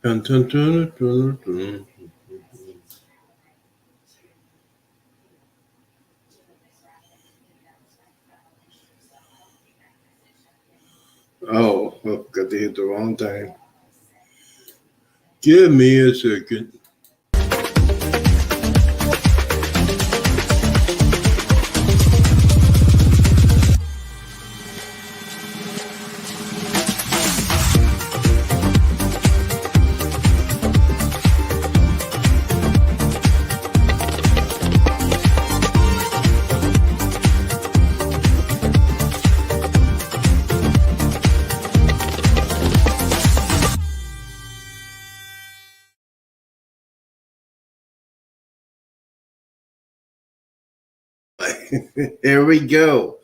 Dun, dun, dun, dun, dun. Oh, got to hit the wrong time. Give me a second. Here we go.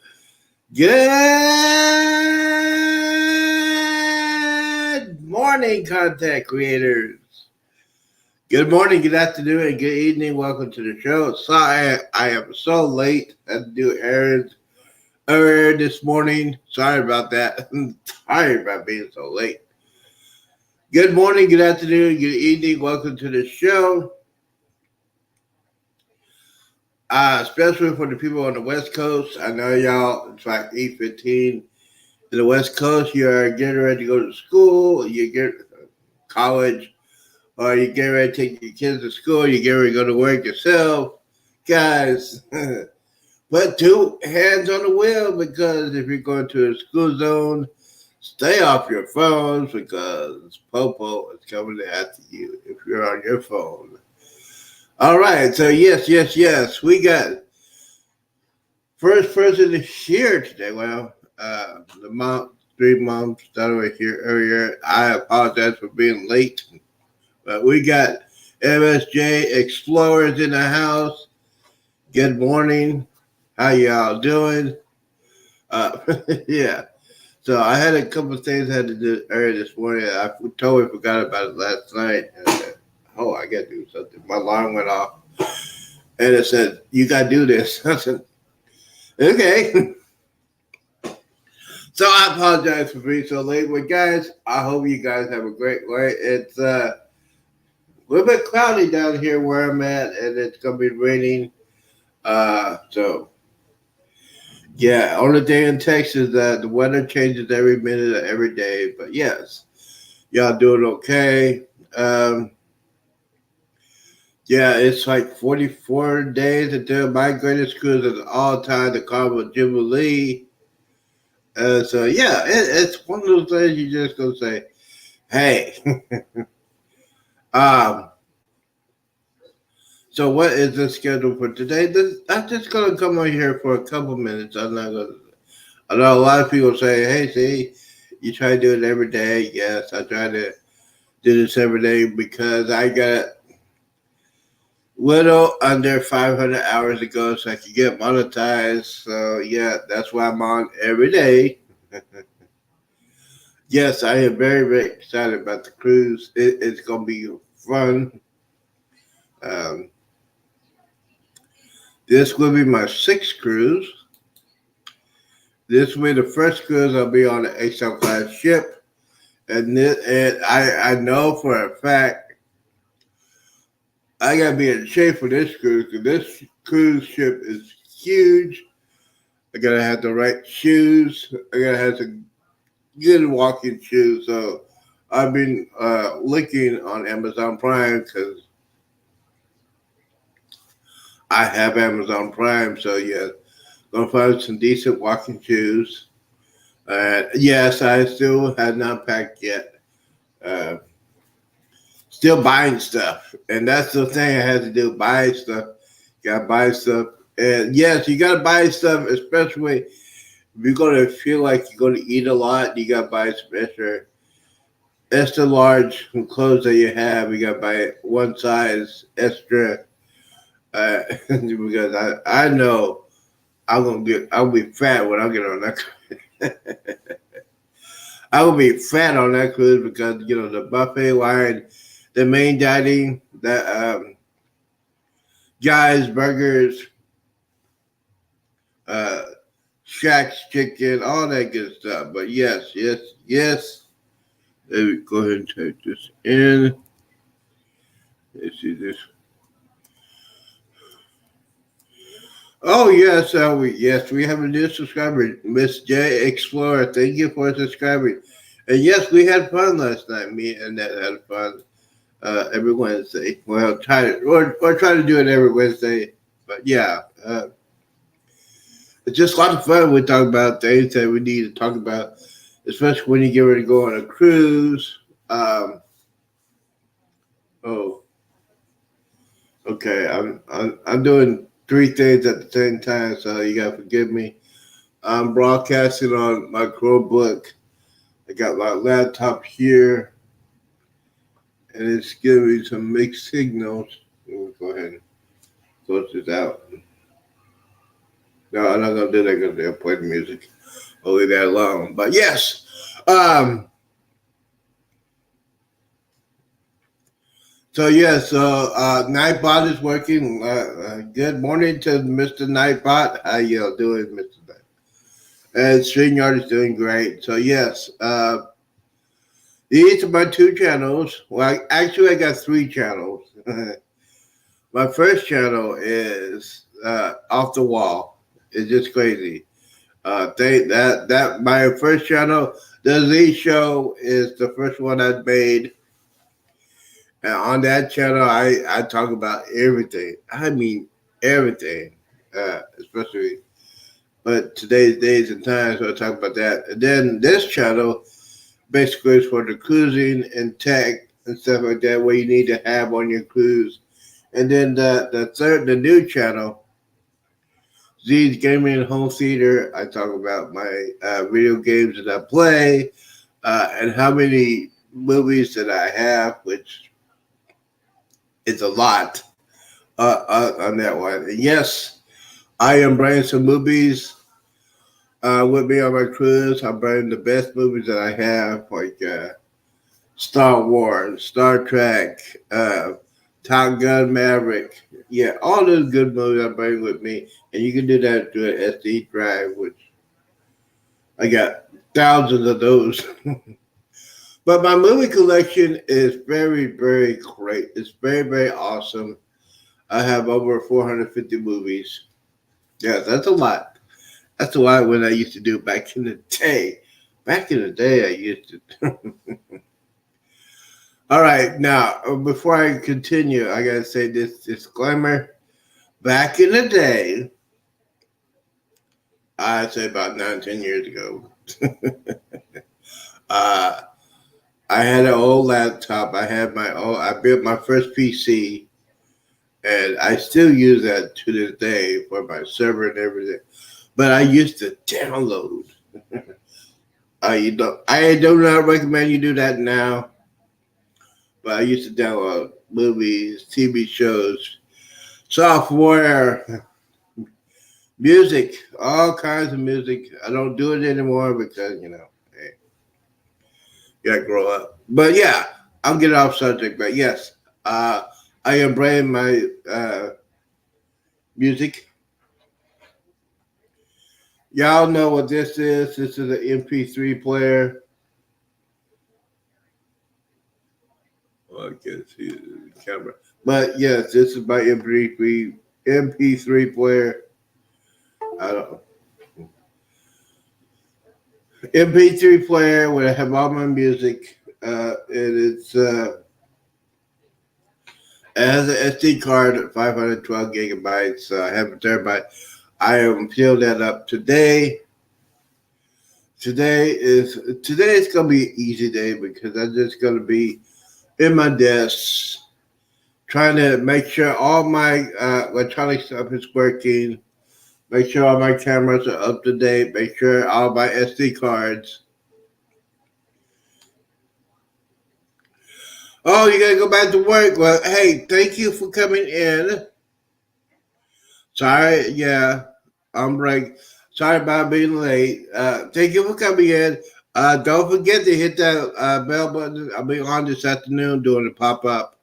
Good morning, content creators. Good morning, good afternoon, and good evening. Welcome to the show. Sorry, I am so late. I had to do errands earlier this morning. Sorry about that. I'm tired about being so late. Good morning, good afternoon, good evening. Welcome to the show. Especially for the people on the West Coast. I know y'all, it's like 8:15 in the West Coast. You're getting ready to go to school, you get college, or you get ready to take your kids to school, you get ready to go to work yourself. Guys, put two hands on the wheel because if you're going to a school zone, stay off your phones because Popo is coming after you if you're on your phone. All right, so yes. We got first person to share today. Well, the mom, 3 months started here earlier. I apologize for being late, but we got MSJ Explorers in the house. Good morning. How y'all doing? Uh, yeah. So I had a couple of things I had to do earlier this morning. I totally forgot about it last night. Oh, I got to do something. My alarm went off, and it said, "You got to do this." I said, "Okay." So I apologize for being so late. But guys, I hope you guys have a great way. It's a little bit cloudy down here where I'm at, and it's gonna be raining. So yeah, on the day in Texas, the weather changes every minute of every day. But yes, y'all doing okay. Um, yeah, it's like 44 days until my greatest cruise of all time, the Carnival Jubilee. So yeah, it's one of those things you just gonna say, hey. um, So what is the schedule for today? I'm just gonna come on here for a couple minutes. I'm not gonna. I know a lot of people say, "Hey, see, you try to do it every day." Yes, I try to do this every day because I got little under 500 hours to go, so I can get monetized. So yeah, that's why I'm on every day. Yes, I am very excited about the cruise. It's gonna be fun. Um, this will be my sixth cruise. This will be the first cruise I'll be on an XL class ship, and I know for a fact I gotta be in shape for this cruise because this cruise ship is huge. I gotta have the right shoes. I gotta have some good walking shoes. So I've been looking on Amazon Prime because I have Amazon Prime. So yeah, gonna find some decent walking shoes. Yes, I still have not packed yet. Uh, Still buying stuff, and that's the thing I had to do: buy stuff. Got to buy stuff, and yes, you got to buy stuff, especially if you're gonna feel like you're gonna eat a lot. You got to buy some extra large clothes that you have. You got to buy one size extra because I know I'll be fat when I get on that. I will be fat on that cruise because the buffet line, the main dining, guys, burgers, uh, Shack's chicken, all that good stuff. But yes, Let me go ahead and type this in. Let's see this. Oh yes, we have a new subscriber, Miss J Explorer. Thank you for subscribing. And yes, we had fun last night. Me and Annette had fun every Wednesday. Well, try to do it every Wednesday. But yeah, it's just a lot of fun. We talk about things that we need to talk about, especially when you get ready to go on a cruise. Oh, okay. I'm doing three things at the same time, so you gotta forgive me. I'm broadcasting on my Chromebook. I got my laptop here, and it's giving me some mixed signals. Let me go ahead and close this out. No, I'm not gonna do that because they'll play the music. I'll leave that alone. But yes, so yes, Nightbot is working. Good morning to Mr. Nightbot. How you doing, Mr. Night? And StreamYard is doing great. So yes, these are my two channels. Well, actually, I got three channels. My first channel is off the wall. It's just crazy. That my first channel, the Z Show, is the first one I made. And on that channel, I talk about everything. I mean everything, especially but today's days and times. So I talk about that. And then this channel basically is for the cruising and tech and stuff like that, what you need to have on your cruise. And then the new channel, Z's Gaming and Home Theater. I talk about my video games that I play and how many movies that I have, which is a lot on that one. And yes, I am bringing some movies with me on my cruise. I'm bringing the best movies that I have, like Star Wars, Star Trek, Top Gun Maverick. Yeah, all those good movies I bring with me. And you can do that through an SD drive, which I got thousands of those. But my movie collection is very, very great. It's very, very awesome. I have over 450 movies. Yeah, that's a lot. That's a lot when I used to do back in the day. Back in the day, I used to. All right, now before I continue, I gotta say this disclaimer. Back in the day, I'd say about 9, 10 years ago, uh, I had an old laptop. I had my own. I built my first PC, and I still use that to this day for my server and everything. But I used to download. I do not recommend you do that now. But I used to download movies, TV shows, software, music, all kinds of music. I don't do it anymore because hey, you gotta grow up. But yeah, I'm getting off subject. But yes, I am bringing my music. Y'all know what this is. This is an MP3 player. Oh, I can't see the camera. But yes, this is my MP3 player. I don't MP3 player where I have all my music. And it has an SD card, 512 gigabytes. I have a terabyte. I am filled that up today. Today is gonna be an easy day because I'm just gonna be in my desk trying to make sure all my electronic stuff is working. Make sure all my cameras are up to date. Make sure all my SD cards. Oh, you gotta go back to work. Well, hey, thank you for coming in. Sorry, yeah, I'm like, sorry about being late. Thank you for coming in. Don't forget to hit that bell button. I'll be on this afternoon doing the pop up.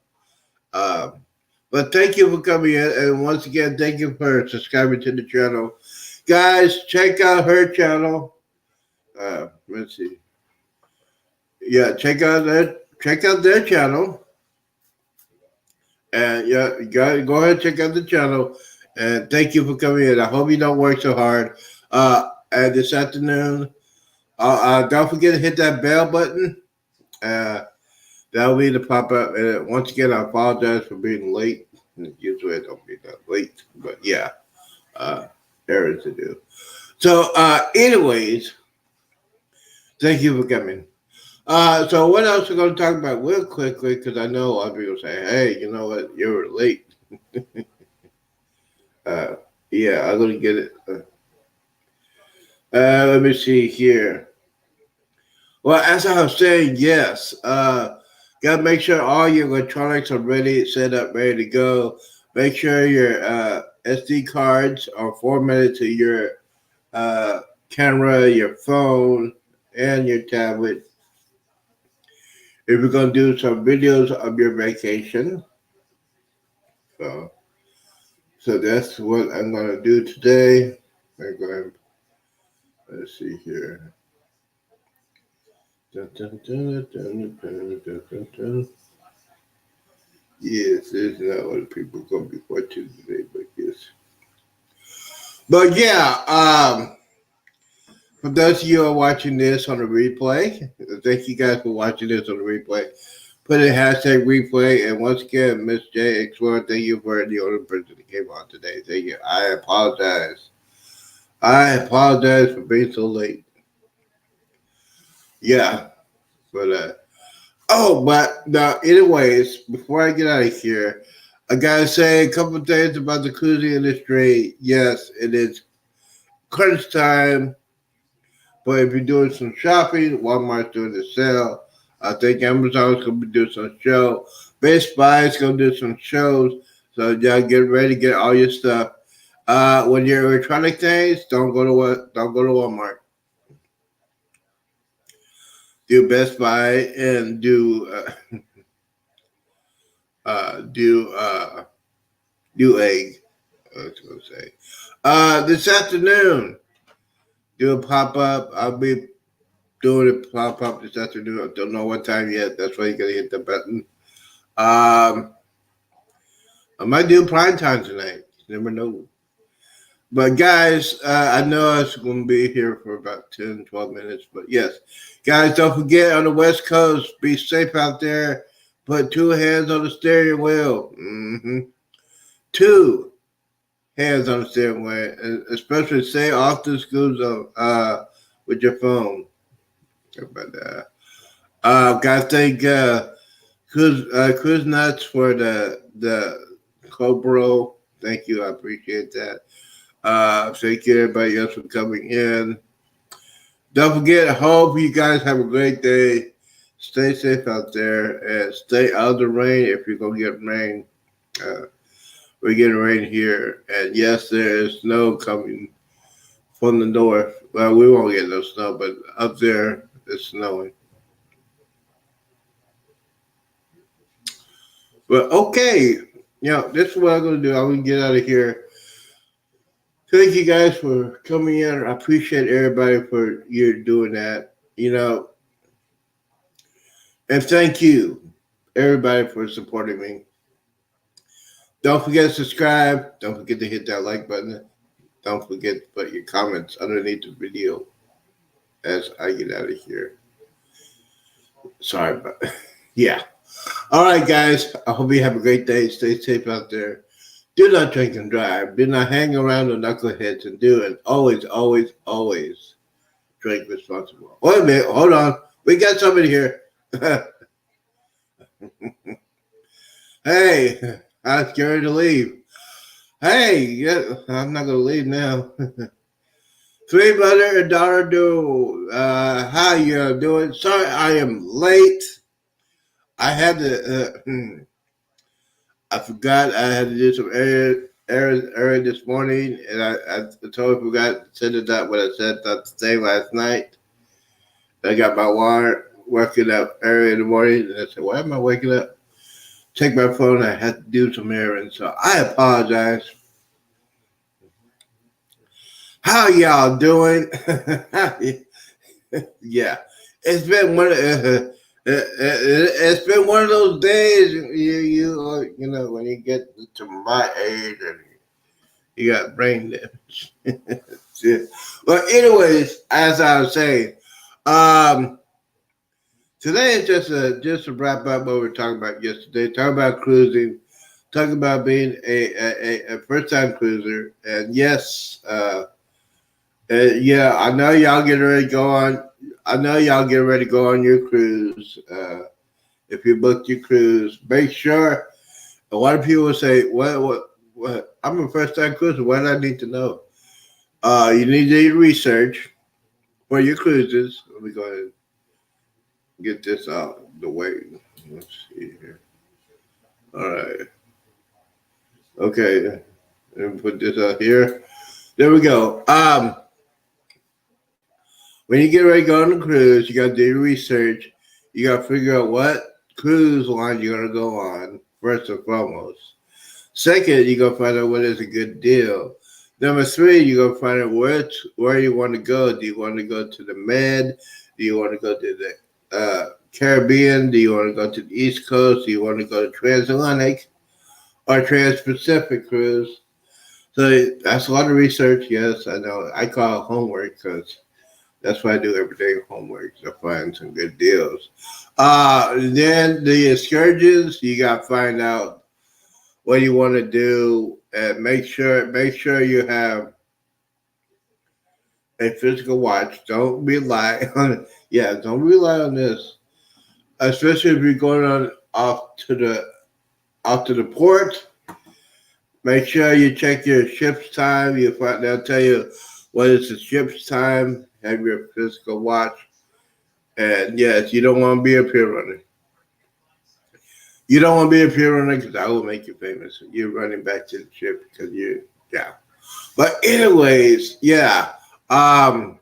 Uh, but thank you for coming in, and once again, thank you for subscribing to the channel, guys. Check out her channel. Let's see. Yeah, check out their channel, and yeah, go ahead and check out the channel. And thank you for coming in. I hope you don't work so hard. And this afternoon, don't forget to hit that bell button. Uh, that'll be the pop up. And once again, I apologize for being late. Usually I don't be that late, but yeah, uh, errands to do. So, anyways, thank you for coming. So what else we're going to talk about real quickly, because I know a lot of people say, hey, you know what, you were late. Uh, yeah, I'm going to get it. Let me see here. Well, as I was saying, yes, got to make sure all your electronics are ready, set up, ready to go. Make sure your SD cards are formatted to your uh, camera, your phone, and your tablet. If you're going to do some videos of your vacation, so that's what I'm going to do today. I'm going. Let's see here. Dun, dun, dun, dun, dun, dun, dun, dun. Yes, there's not a lot of people going to be watching today, but yes. But yeah, for those of you who are watching this on the replay, thank you guys for watching this on the replay. Put in hashtag replay, and once again, Miss J Explorer, thank you for the only person that came on today. Thank you. I apologize. For being so late. Yeah, but but now, anyways, before I get out of here, I gotta say a couple of things about the cruising industry. Yes, it is crunch time, but if you're doing some shopping, Walmart's doing the sale. I think Amazon's gonna be doing some show. Best Buy is gonna do some shows. So y'all get ready, get all your stuff. When you're electronic things, don't go to Walmart. Do Best Buy and do egg. I was gonna say. This afternoon, do a pop up. I'll be doing a pop up this afternoon. I don't know what time yet. That's why you gotta hit the button. I might do prime time tonight. You never know. But guys, I know I was going to be here for about 10, 12 minutes. But yes, guys, don't forget on the West Coast, be safe out there. Put two hands on the steering wheel. Two hands on the steering wheel. And especially stay off the school zone with your phone. But guys, thank Cruise Nuts for the Cobro. Thank you. I appreciate that. Thank you everybody else for coming in. Don't forget, I hope you guys have a great day. Stay safe out there and stay out of the rain if you're going to get rain. Uh, we're getting rain here. And yes, there is snow coming from the north. Well, we won't get no snow, but up there it's snowing. But okay, this is what I'm going to do. I'm going to get out of here. Thank you guys for coming in. I appreciate everybody for you doing that. And thank you, everybody, for supporting me. Don't forget to subscribe. Don't forget to hit that like button. Don't forget to put your comments underneath the video as I get out of here. Sorry, but yeah. All right, guys. I hope you have a great day. Stay safe out there. Do not drink and drive. Do not hang around with knuckleheads, and always, always, always drink responsible. Wait a minute. Hold on. We got somebody here. Hey, I was scared to leave. Hey, yeah, I'm not gonna leave now. Three brother and daughter do. How you doing? Sorry, I am late. I had to. I forgot I had to do some errand this morning, and I totally forgot to send it out what I said that thing last night. I got my water waking up early in the morning, and I said, "Why am I waking up?" Check my phone. I had to do some errands, so I apologize. How y'all doing? Yeah. it's been one. It's been one of those days. You know when you get to my age and you got brain damage. Yeah. But anyways, as I was saying, um, today is just to wrap up what we were talking about yesterday. Talking about cruising, talking about being a first time cruiser, and yes, yeah, I know y'all getting ready to go on. I know y'all getting ready to go on your cruise. If you booked your cruise, make sure. A lot of people say, what? I'm a first time cruiser. What do I need to know?" You need to do research for your cruises. Let me go ahead and get this out the way. Let's see here. All right. Okay. Let me put this out here. There we go. When you get ready to go on a cruise, you got to do your research. You got to figure out what cruise line you're going to go on, first and foremost. Second, you're going to find out what is a good deal. Number three, you're going to find out where you want to go. Do you want to go to the Med? Do you want to go to the Caribbean? Do you want to go to the East Coast? Do you want to go to transatlantic or trans-Pacific cruise? So that's a lot of research. Yes, I know. I call it homework because that's why I do every day homework to find some good deals. Then the excursions, you got to find out what you want to do and make sure you have a physical watch. Don't rely on don't rely on this, especially if you're going on off to the port. Make sure you check your ship's time. They'll tell you what is the ship's time. Have your physical watch. And yes, you don't want to be a peer runner. You don't want to be a peer runner because I will make you famous. You're running back to the ship because yeah. But anyways, yeah. Um,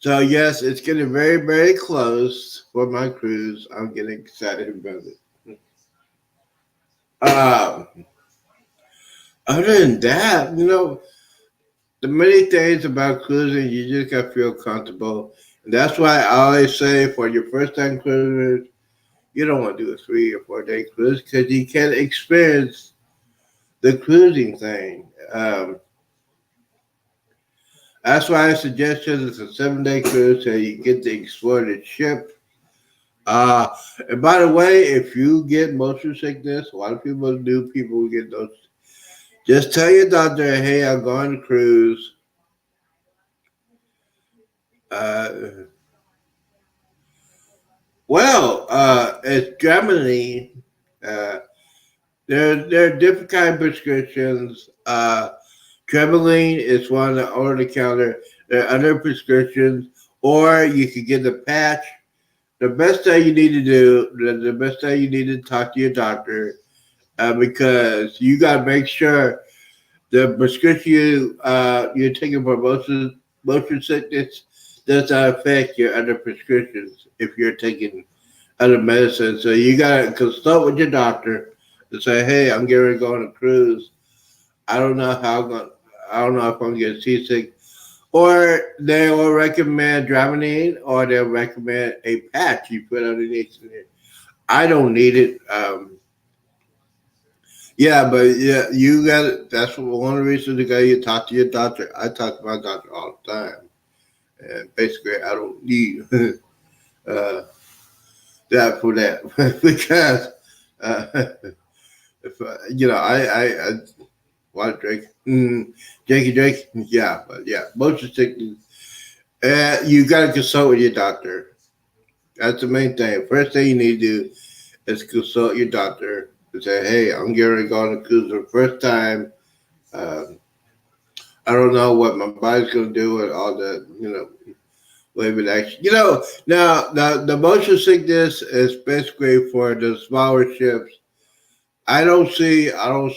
so yes, it's getting very, very close for my cruise. I'm getting excited about it. Um, Other than that, the many things about cruising, you just gotta feel comfortable. And that's why I always say for your first time cruisers, you don't want to do a 3 or 4 day cruise because you can't experience the cruising thing. That's why I suggest it's a 7 day cruise so you get to explore the ship. And by the way, if you get motion sickness, a lot of people get those. Just tell your doctor, hey, I'm going to cruise. Uh, it's Germany. Uh, there are different kind of prescriptions. Tremeline is one that over the counter. There are other prescriptions, or you could get a patch. The best thing you need to do, the best thing you need to talk to your doctor, because you got to make sure the prescription you're taking for motion sickness does not affect your other prescriptions if you're taking other medicine. So you got to consult with your doctor to say, hey, I'm getting ready to go on a cruise. I don't know how I'm going. I don't know if I'm gonna get seasick. Or they will recommend Dramamine, or they'll recommend a patch you put underneath it. I don't need it. Yeah, but yeah, you got it. That's one of the reasons to go. You talk to your doctor. I talk to my doctor all the time, and basically, I don't need uh, that for that because uh, if I want to drink, drink, yeah, but yeah, motion sickness. You got to consult with your doctor. That's the main thing. First thing you need to do is consult your doctor and say, hey, I'm getting ready to go on a cruise for the first time. Um, I don't know what my body's going to do with all the, wave it action. Now the motion sickness is basically for the smaller ships. I don't see for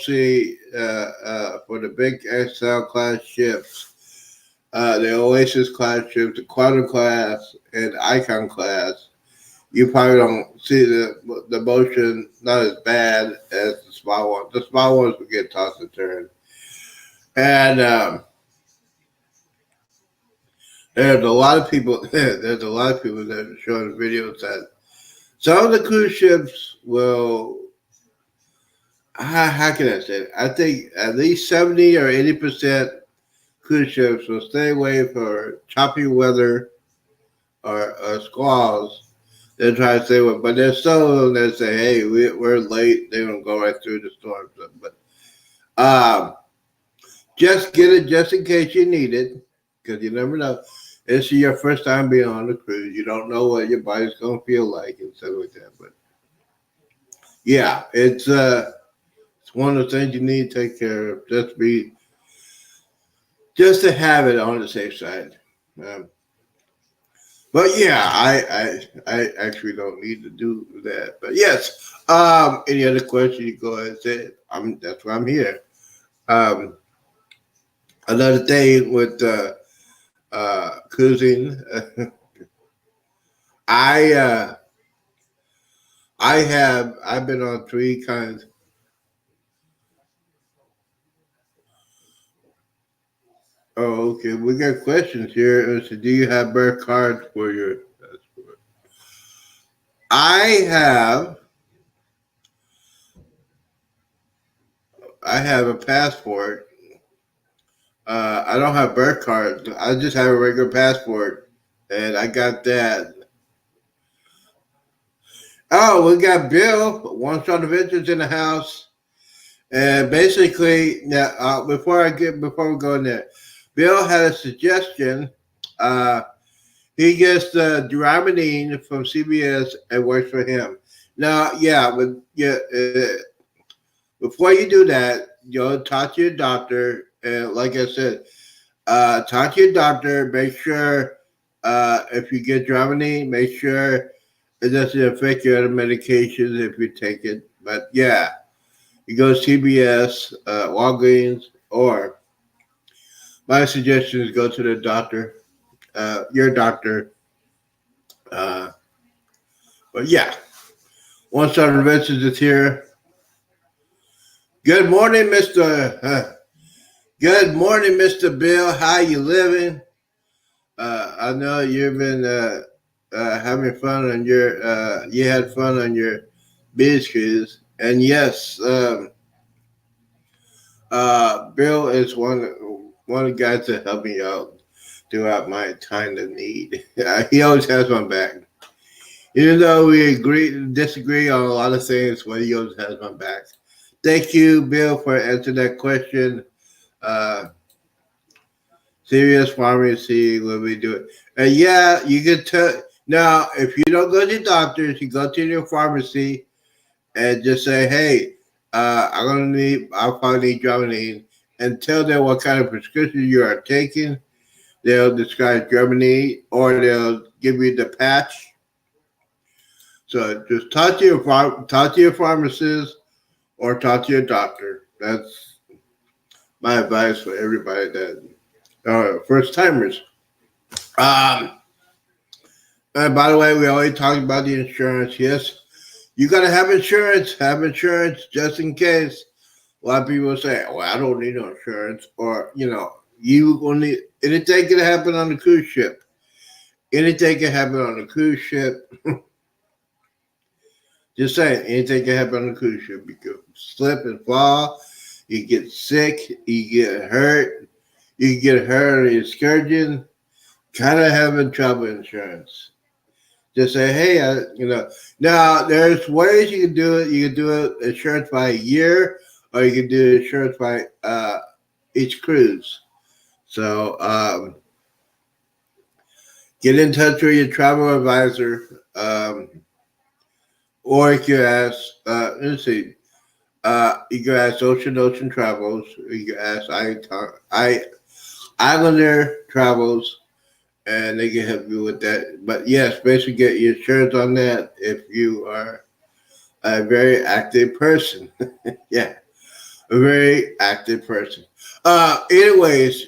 the big XL class ships, the Oasis class ships, the Quantum class, and Icon class. You probably don't see the motion not as bad as the small ones. The small ones will get tossed and turned. And There's a lot of people. There's a lot of people that are showing videos that some of the cruise ships will. How can I say it? I think at least 70 or 80% cruise ships will stay away for choppy weather or squalls. They're trying to stay away, but there's some of them that say, "Hey, we're late." They're gonna go right through the storm. But just get it just in case you need it, because you never know. This is your first time being on the cruise. You don't know what your body's gonna feel like and stuff like that. But yeah, it's one of the things you need to take care of. Just to have it on the safe side. Um, but yeah, I actually don't need to do that. But yes, any other question? You go ahead and say it. That's why I'm here. Um, Another thing with cruising, I I've been on three kinds. Oh, okay. We got questions here. So, do you have birth cards for your passport? I have I have a passport. I don't have birth cards. I just have a regular passport, and I got that. Oh, we got Bill, One Shot Adventures in the house. And basically, now before we go in there, Bill had a suggestion. Uh, he gets the Dramamine from CBS and works for him. Now, yeah, but yeah, before you do that, talk to your doctor. And like I said, talk to your doctor. Make sure if you get Dramamine, make sure it doesn't affect your other medications if you take it. But yeah, you go to CBS, Walgreens, or my suggestion is go to the doctor, your doctor. Uh, but yeah, One Star Investors is here. Good morning, Mister. Good morning, Mister Bill. How you living? I know you've been having fun on your. You had fun on your beach cruise, and yes, Bill is one of the guys that helped me out throughout my time of need. He always has my back. Even though we disagree on a lot of things, but he always has my back. Thank you, Bill, for answering that question. Uh, Serious pharmacy, what we do it. And yeah, you can tell. Now, if you don't go to doctors, you go to your pharmacy and just say, "Hey, I'll probably need Dramamine," and tell them what kind of prescription you are taking. They'll describe Germany, or they'll give you the patch. So just talk to your pharmacist or talk to your doctor. That's my advice for everybody that first timers. Um, and by the way, we always talk about the insurance. Yes, you gotta have insurance. Have insurance just in case. A lot of people say, "Well, I don't need no insurance," or you only anything can happen on the cruise ship. Anything can happen on the cruise ship. Just saying, anything can happen on the cruise ship. You could slip and fall. You get sick. You get hurt. You get hurt on the excursion. Kind of having travel insurance. Just say, hey, Now, there's ways you can do it. You can do it insurance by a year, or you can do insurance by each cruise. So get in touch with your travel advisor, or you can ask. Let's see. You can ask Ocean Travels. You can ask Islander Travels, and they can help you with that. But yes, basically get your insurance on that if you are a very active person. Yeah, a very active person. Anyways,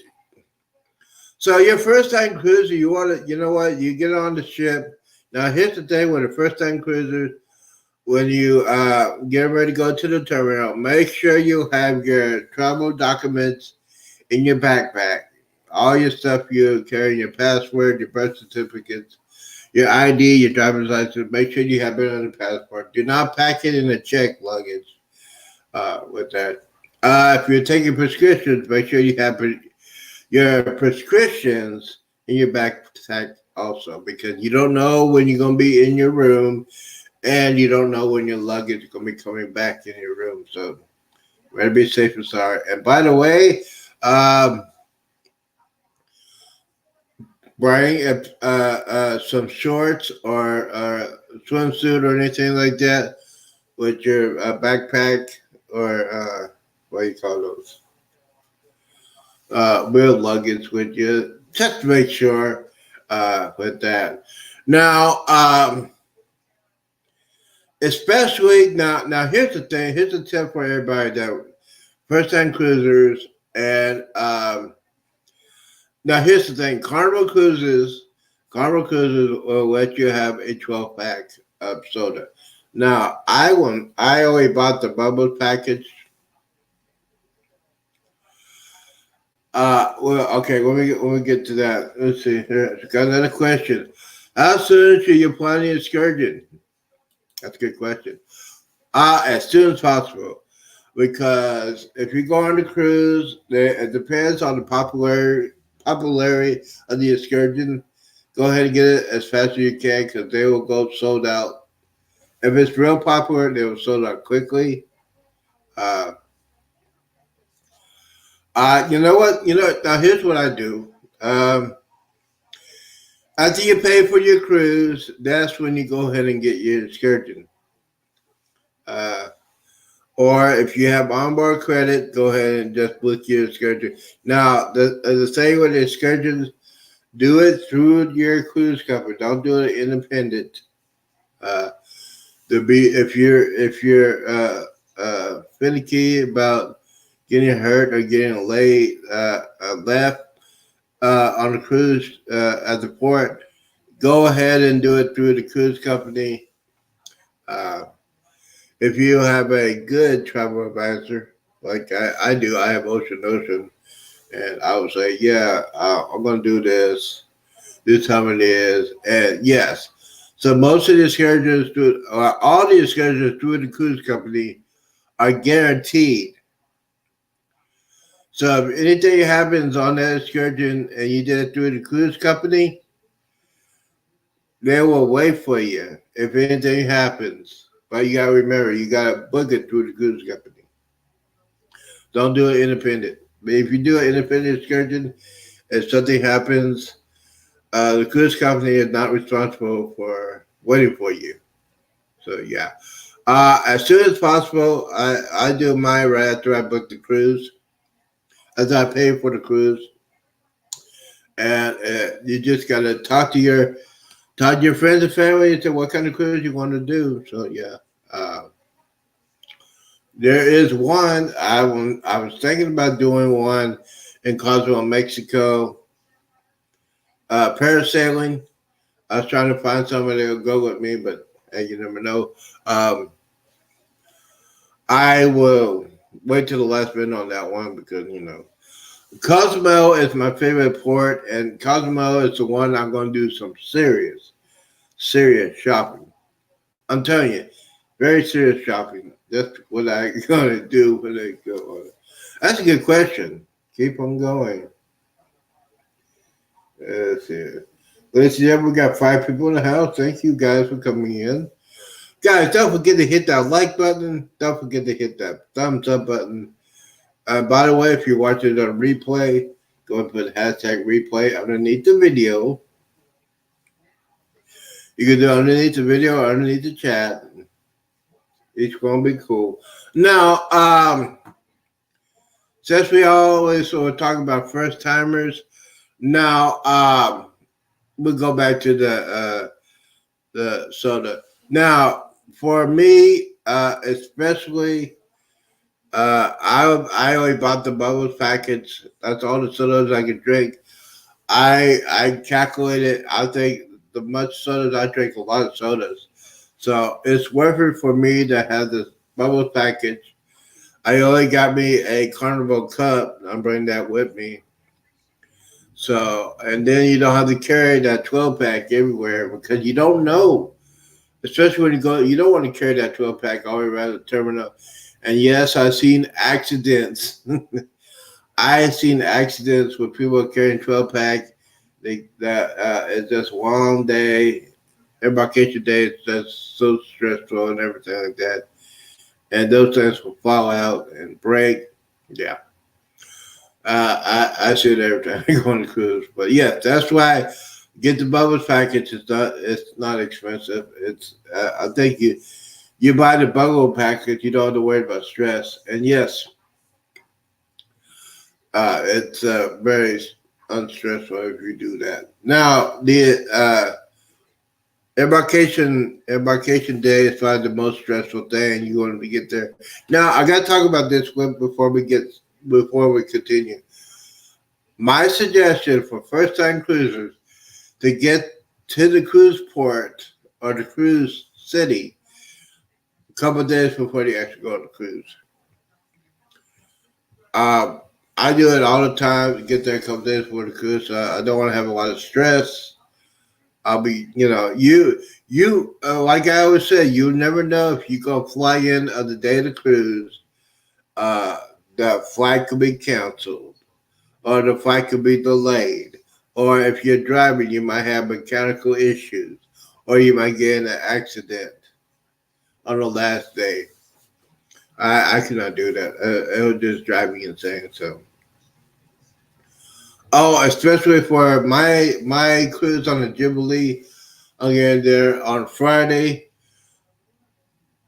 so your first time cruiser, you know what, you get on the ship. Now here's the thing with the first time cruiser, when you get ready to go to the terminal, make sure you have your travel documents in your backpack. all your stuff you carry, your password, your birth certificates, your ID, your driver's license. Make sure you have it on the passport. Do not pack it in a check luggage with that. If you're taking prescriptions, make sure you have your prescriptions in your backpack also, because you don't know when you're going to be in your room, and you don't know when your luggage is going to be coming back in your room. So better be safe and sorry. And by the way, wearing some shorts or swimsuit or anything like that with your backpack or what do you call those? Wheel luggage with you, just to make sure with that. Now, especially now, here's the thing. Here's a tip for everybody that first-time cruisers, and now here's the thing. Carnival Cruises will let you have a 12-pack of soda. Now, I only bought the bubble package. Well, okay. When we get to that, let's see here. Got another question. How soon should you plan your excursion? That's a good question. As soon as possible, because if you go on the cruise, it depends on the popularity of the excursion. Go ahead and get it as fast as you can, because they will go sold out. If it's real popular, they will sold out quickly. Uh, you know what? Now here's what I do. Um, After you pay for your cruise, that's when you go ahead and get your excursion. Uh, or if you have onboard credit, go ahead and just book your excursion. Now, the thing with the excursions, do it through your cruise company. Don't do it independent. Uh, if you're finicky about getting hurt or getting late left on the cruise at the port, go ahead and do it through the cruise company. Uh, if you have a good travel advisor, like I do, I have Ocean, and I would say, yeah, I'm going to do this. This time it is, and yes. So most of the excursions, all the excursions through the cruise company are guaranteed. So if anything happens on that excursion and you did it through the cruise company, they will wait for you if anything happens. But you gotta remember, you gotta book it through the cruise company. Don't do it independent. But if you do an independent excursion, if something happens, the cruise company is not responsible for waiting for you. So yeah, as soon as possible, I do mine right after I book the cruise, as I pay for the cruise, and you just gotta talk to your friends and family and say what kind of cruise you want to do. So yeah, uh, there is one I was thinking about doing one in Cozumel, Mexico, parasailing. I was trying to find somebody to go with me, but hey, you never know. Um, I will wait till the last minute on that one, because Cozumel is my favorite port, and Cozumel is the one I'm going to do some serious shopping. I'm telling you, very serious shopping. That's what I'm going to do when I go on it. That's a good question. Keep on going. Let's see. Ladies and gentlemen, we got 5 people in the house. Thank you guys for coming in. Guys, don't forget to hit that like button. Don't forget to hit that thumbs up button. By the way, if you're watching it on replay, go and put hashtag replay underneath the video. You can do it underneath the video or underneath the chat. Each one will be cool. Now, since we always sort of talk about first timers, now we'll go back to the soda. Now, for me, especially, I only bought the bubbles package. That's all the sodas I could drink. I calculated. I think the much sodas I drink, a lot of sodas, so it's worth it for me to have this bubbles package. I only got me a Carnival cup. I'm bringing that with me. So, and then you don't have to carry that 12 pack everywhere because you don't know, especially when you go, you don't want to carry that 12 pack all the way around the terminal. And yes, I've seen accidents. I've seen accidents where people are carrying 12 pack. It's just one day, embarkation day. It's just so stressful and everything like that. And those things will fall out and break. Yeah. I see it every time I go on a cruise. But yeah, that's why get the bubbles package. It's not expensive. It's I think you buy the bubble package, you don't have to worry about stress. And yes, it's very unstressful if you do that. Now the embarkation day is probably the most stressful thing you want to get there. Now I got to talk about this one before we continue. My suggestion for first time cruisers to get to the cruise port or the cruise city a couple of days before they actually go on the cruise. Um, I do it all the time. Get there a couple of days before the cruise. I don't want to have a lot of stress. I'll be, like I always say, you never know if you go fly in on the day of the cruise. Uh, the flight could be canceled, or the flight could be delayed, or if you're driving, you might have mechanical issues, or you might get in an accident on the last day. I cannot do that. It would just drive me insane. So, oh, especially for my cruise on the Jubilee, again there on Friday.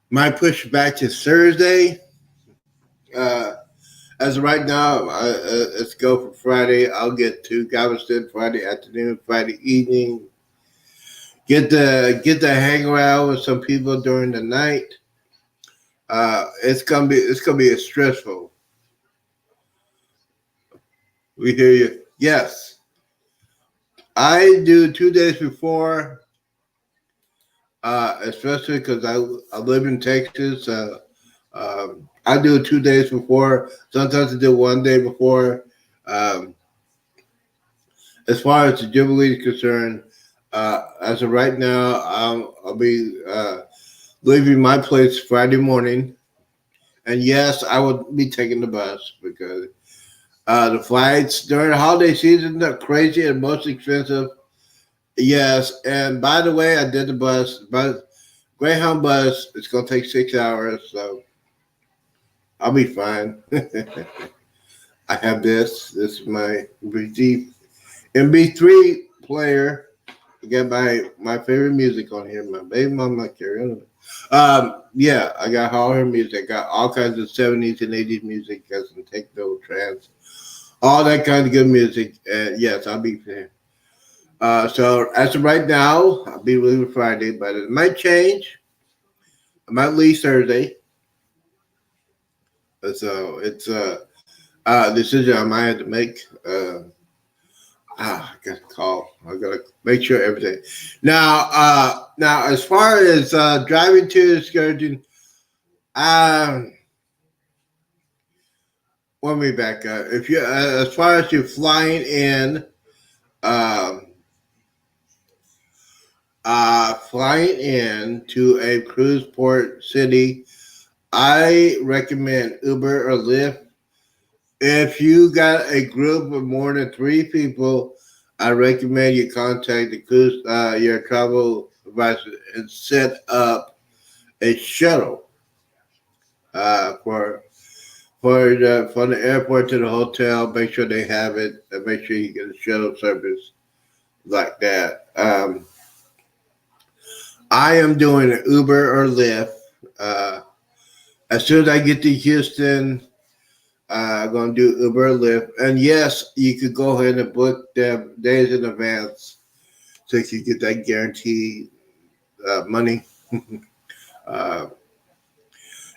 My push back to Thursday. Uh, as of right now, let's go for Friday. I'll get to Galveston Friday afternoon, Friday evening. Get to hang around with some people during the night. It's gonna be a stressful. We hear you. Yes, I do 2 days before, especially because I live in Texas. I do it 2 days before. Sometimes I do one day before. Um, as far as the Jubilee is concerned, as of right now, I'll be leaving my place Friday morning. And yes, I would be taking the bus because the flights during the holiday season are crazy and most expensive. Yes, and by the way, I did the bus, but Greyhound bus. It's gonna take 6 hours, so I'll be fine. I have this. This is my MB3 player. I got my favorite music on here. My baby mama carry. Yeah, I got all her music. I got all kinds of 70s and 80s music. Got some techno, trance, all that kind of good music. And yes, I'll be there. So as of right now, I'll be leaving Friday, but it might change. I might leave Thursday. So it's a decision I might have to make. I got to call. I got to make sure everything. Now, as far as driving to the excursion, um, let me back up. If you, as far as you flying in, um, flying in to a cruise port city, I recommend Uber or Lyft. If you got a group of more than 3 people, I recommend you contact the cruise, your travel advisor and set up a shuttle from the airport to the hotel. Make sure they have it, and make sure you get a shuttle service like that. I am doing an Uber or Lyft. Uh, as soon as I get to Houston, I'm going to do Uber or Lyft. And yes, you could go ahead and book them days in advance so you can get that guaranteed money. uh,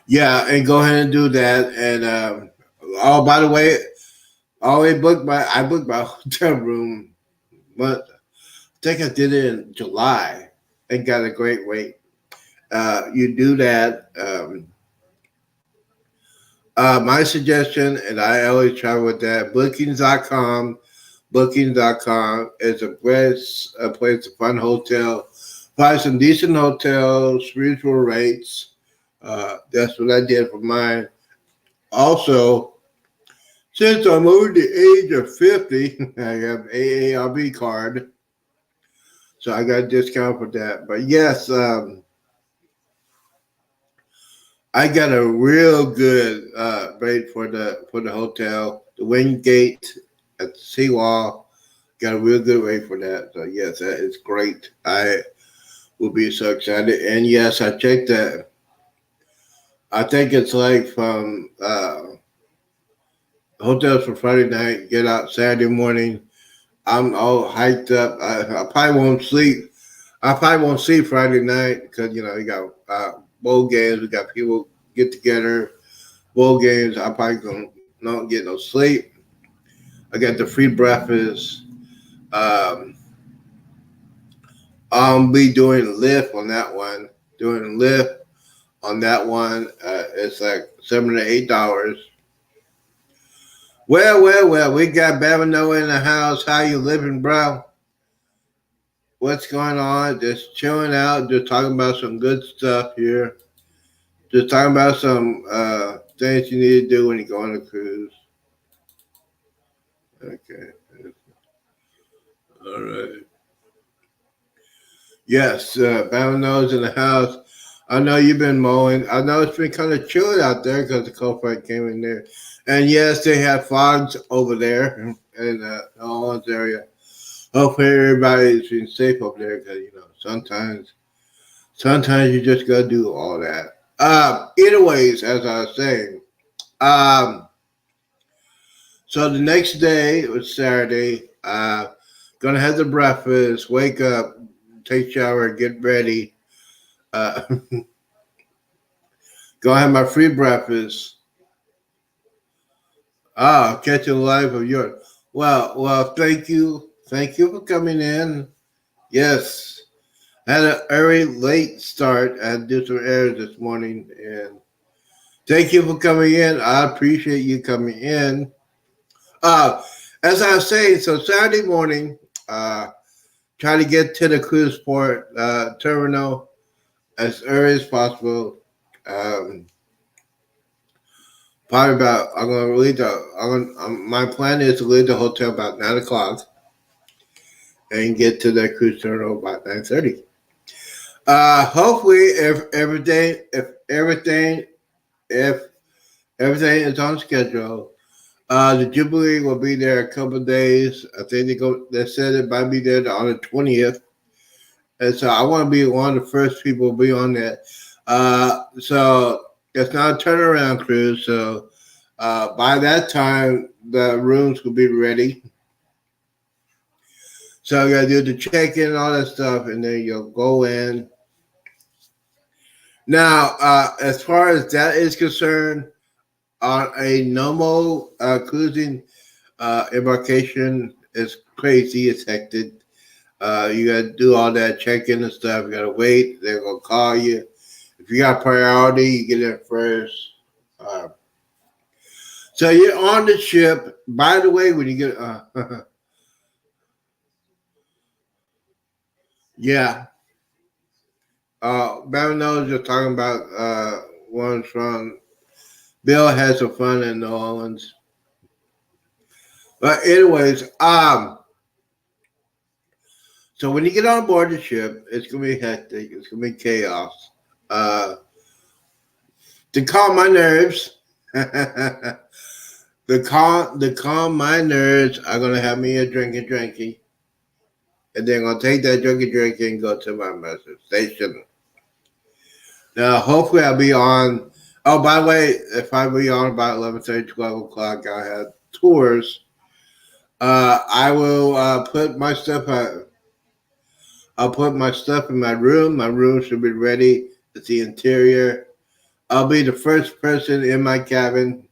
yeah, and go ahead and do that. And oh, by the way, I booked my hotel room, but I think I did it in July and got a great rate. You do that. My suggestion, and I always try with that, bookings.com. Bookings.com is a place to find a hotel, find some decent hotels, reasonable rates. That's what I did for mine. Also, since I'm over the age of 50, I have AARB card, so I got a discount for that. But yes, I got a real good rate for the hotel. The Wingate at the Seawall got a real good rate for that. So yes, that is great. I will be so excited. And yes, I checked that. I think it's like from hotels for Friday night, get out Saturday morning. I'm all hyped up. I probably won't sleep. I probably won't sleep Friday night because you got bowl games. We got people get together. Bowl games. I probably gonna not get no sleep. I got the free breakfast. Um, I'll be doing Lyft on that one. Doing Lyft on that one. It's like $7 to $8. Well. We got Babino in the house. How you living, bro? What's going on? Just chilling out. Just talking about some good stuff here. Just talking about some things you need to do when you go on a cruise. Okay. All right. Yes, Babino's in the house. I know you've been mowing. I know it's been kind of chilly out there because the cold front came in there. And yes, they have fogs over there in the New Orleans area. Hopefully everybody's been safe over there because sometimes you just gotta do all that. Anyways, as I was saying, um, so the next day was Saturday. Gonna have the breakfast, wake up, take shower, get ready. Uh, gonna have my free breakfast. Catch a life of yours. Thank you for coming in. Yes, I had an early, late start. I had to do some errands this morning, and thank you for coming in. I appreciate you coming in. Uh, as I was saying, so Saturday morning, uh, try to get to the cruise port terminal as early as possible. Um, Probably about I'm gonna leave the I'm gonna, my plan is to leave the hotel about 9 o'clock and get to the cruise terminal about 9:30. Hopefully, if everything is on schedule, the Jubilee will be there a couple of days. I think They said it might be there on the 20th, and so I want to be one of the first people to be on that. So it's not a turnaround cruise. So by that time, the rooms will be ready. So you gotta do the check-in and all that stuff, and then you'll go in. Now, as far as that is concerned, on a normal cruising embarkation, it's crazy. It's hectic. You gotta do all that check-in and stuff. You gotta wait. They're gonna call you. If you got priority, you get in first. Uh, so you're on the ship. By the way, when you get, yeah, Baron knows you're talking about ones from Bill has some fun in New Orleans. But anyways, so when you get on board the ship, it's gonna be hectic. It's gonna be chaos. Uh, to calm my nerves, the calm my nerves, I'm gonna have me a drinky, and then gonna take that drinky and go to my message station. Now, hopefully, I'll be on. Oh, by the way, if I be on about 11:30, 12 o'clock, I have tours. I will put my stuff. I'll put my stuff in my room. My room should be ready. It's the interior. I'll be the first person in my cabin,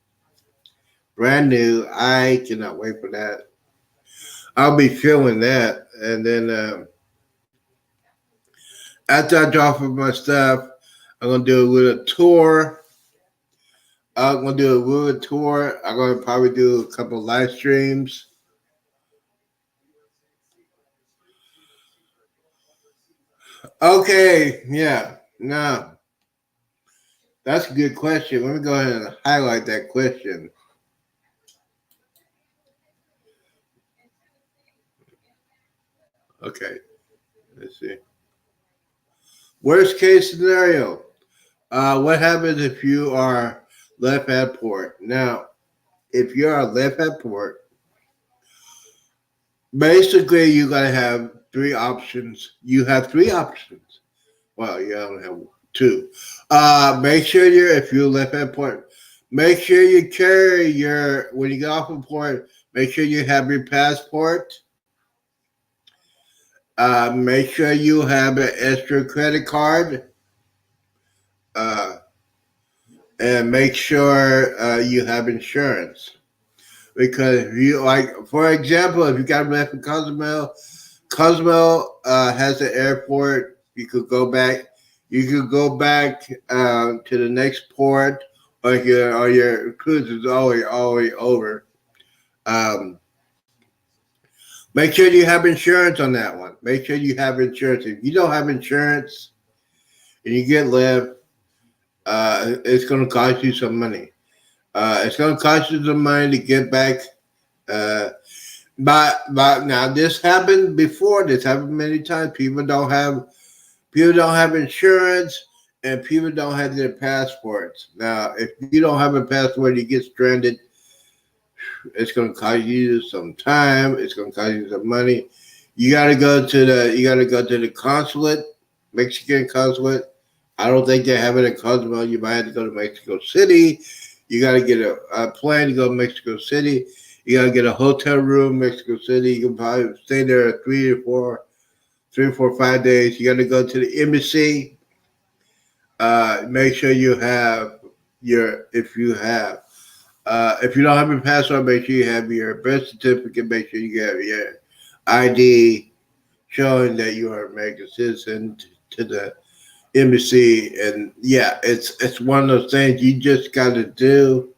brand new. I cannot wait for that. I'll be feeling that, and then after I drop off my stuff, I'm gonna do a little tour. I'm gonna do a little tour. I'm gonna probably do a couple live streams. Okay, yeah. No, that's a good question. Let me go ahead and highlight that question. Okay, let's see. Worst case scenario. What happens if you are left at port? Now, if you are left at port, basically you gotta have three options. You have three options. Well, you only have two. Make sure if you left at port, make sure you carry your when you get off the port. Make sure you have your passport. Make sure you have an extra credit card. Uh, and make sure you have insurance. Because if you like, for example, if you got left in Cozumel, Cozumel has an airport. You could go back. You could go back to the next port, or your cruise is always over. Um, Make sure you have insurance on that one. Make sure you have insurance. If you don't have insurance and you get left, it's going to cost you some money. It's going to cost you some money to get back. Uh, but now this happened before. This happened many times. People don't have insurance, and people don't have their passports. Now, if you don't have a passport, you get stranded. It's going to cost you some time. It's going to cost you some money. You got to go to the consulate, Mexican consulate. I don't think they have it in Cozumel. You might have to go to Mexico City. You got to get a plane to go to Mexico City. You got to get a hotel room in Mexico City. You can probably stay there 5 days. You got to go to the embassy. Make sure you have your if you don't have your passport, make sure you have your birth certificate. Make sure you have your ID showing that you are an American citizen to the embassy. And yeah, it's one of those things you just got to do.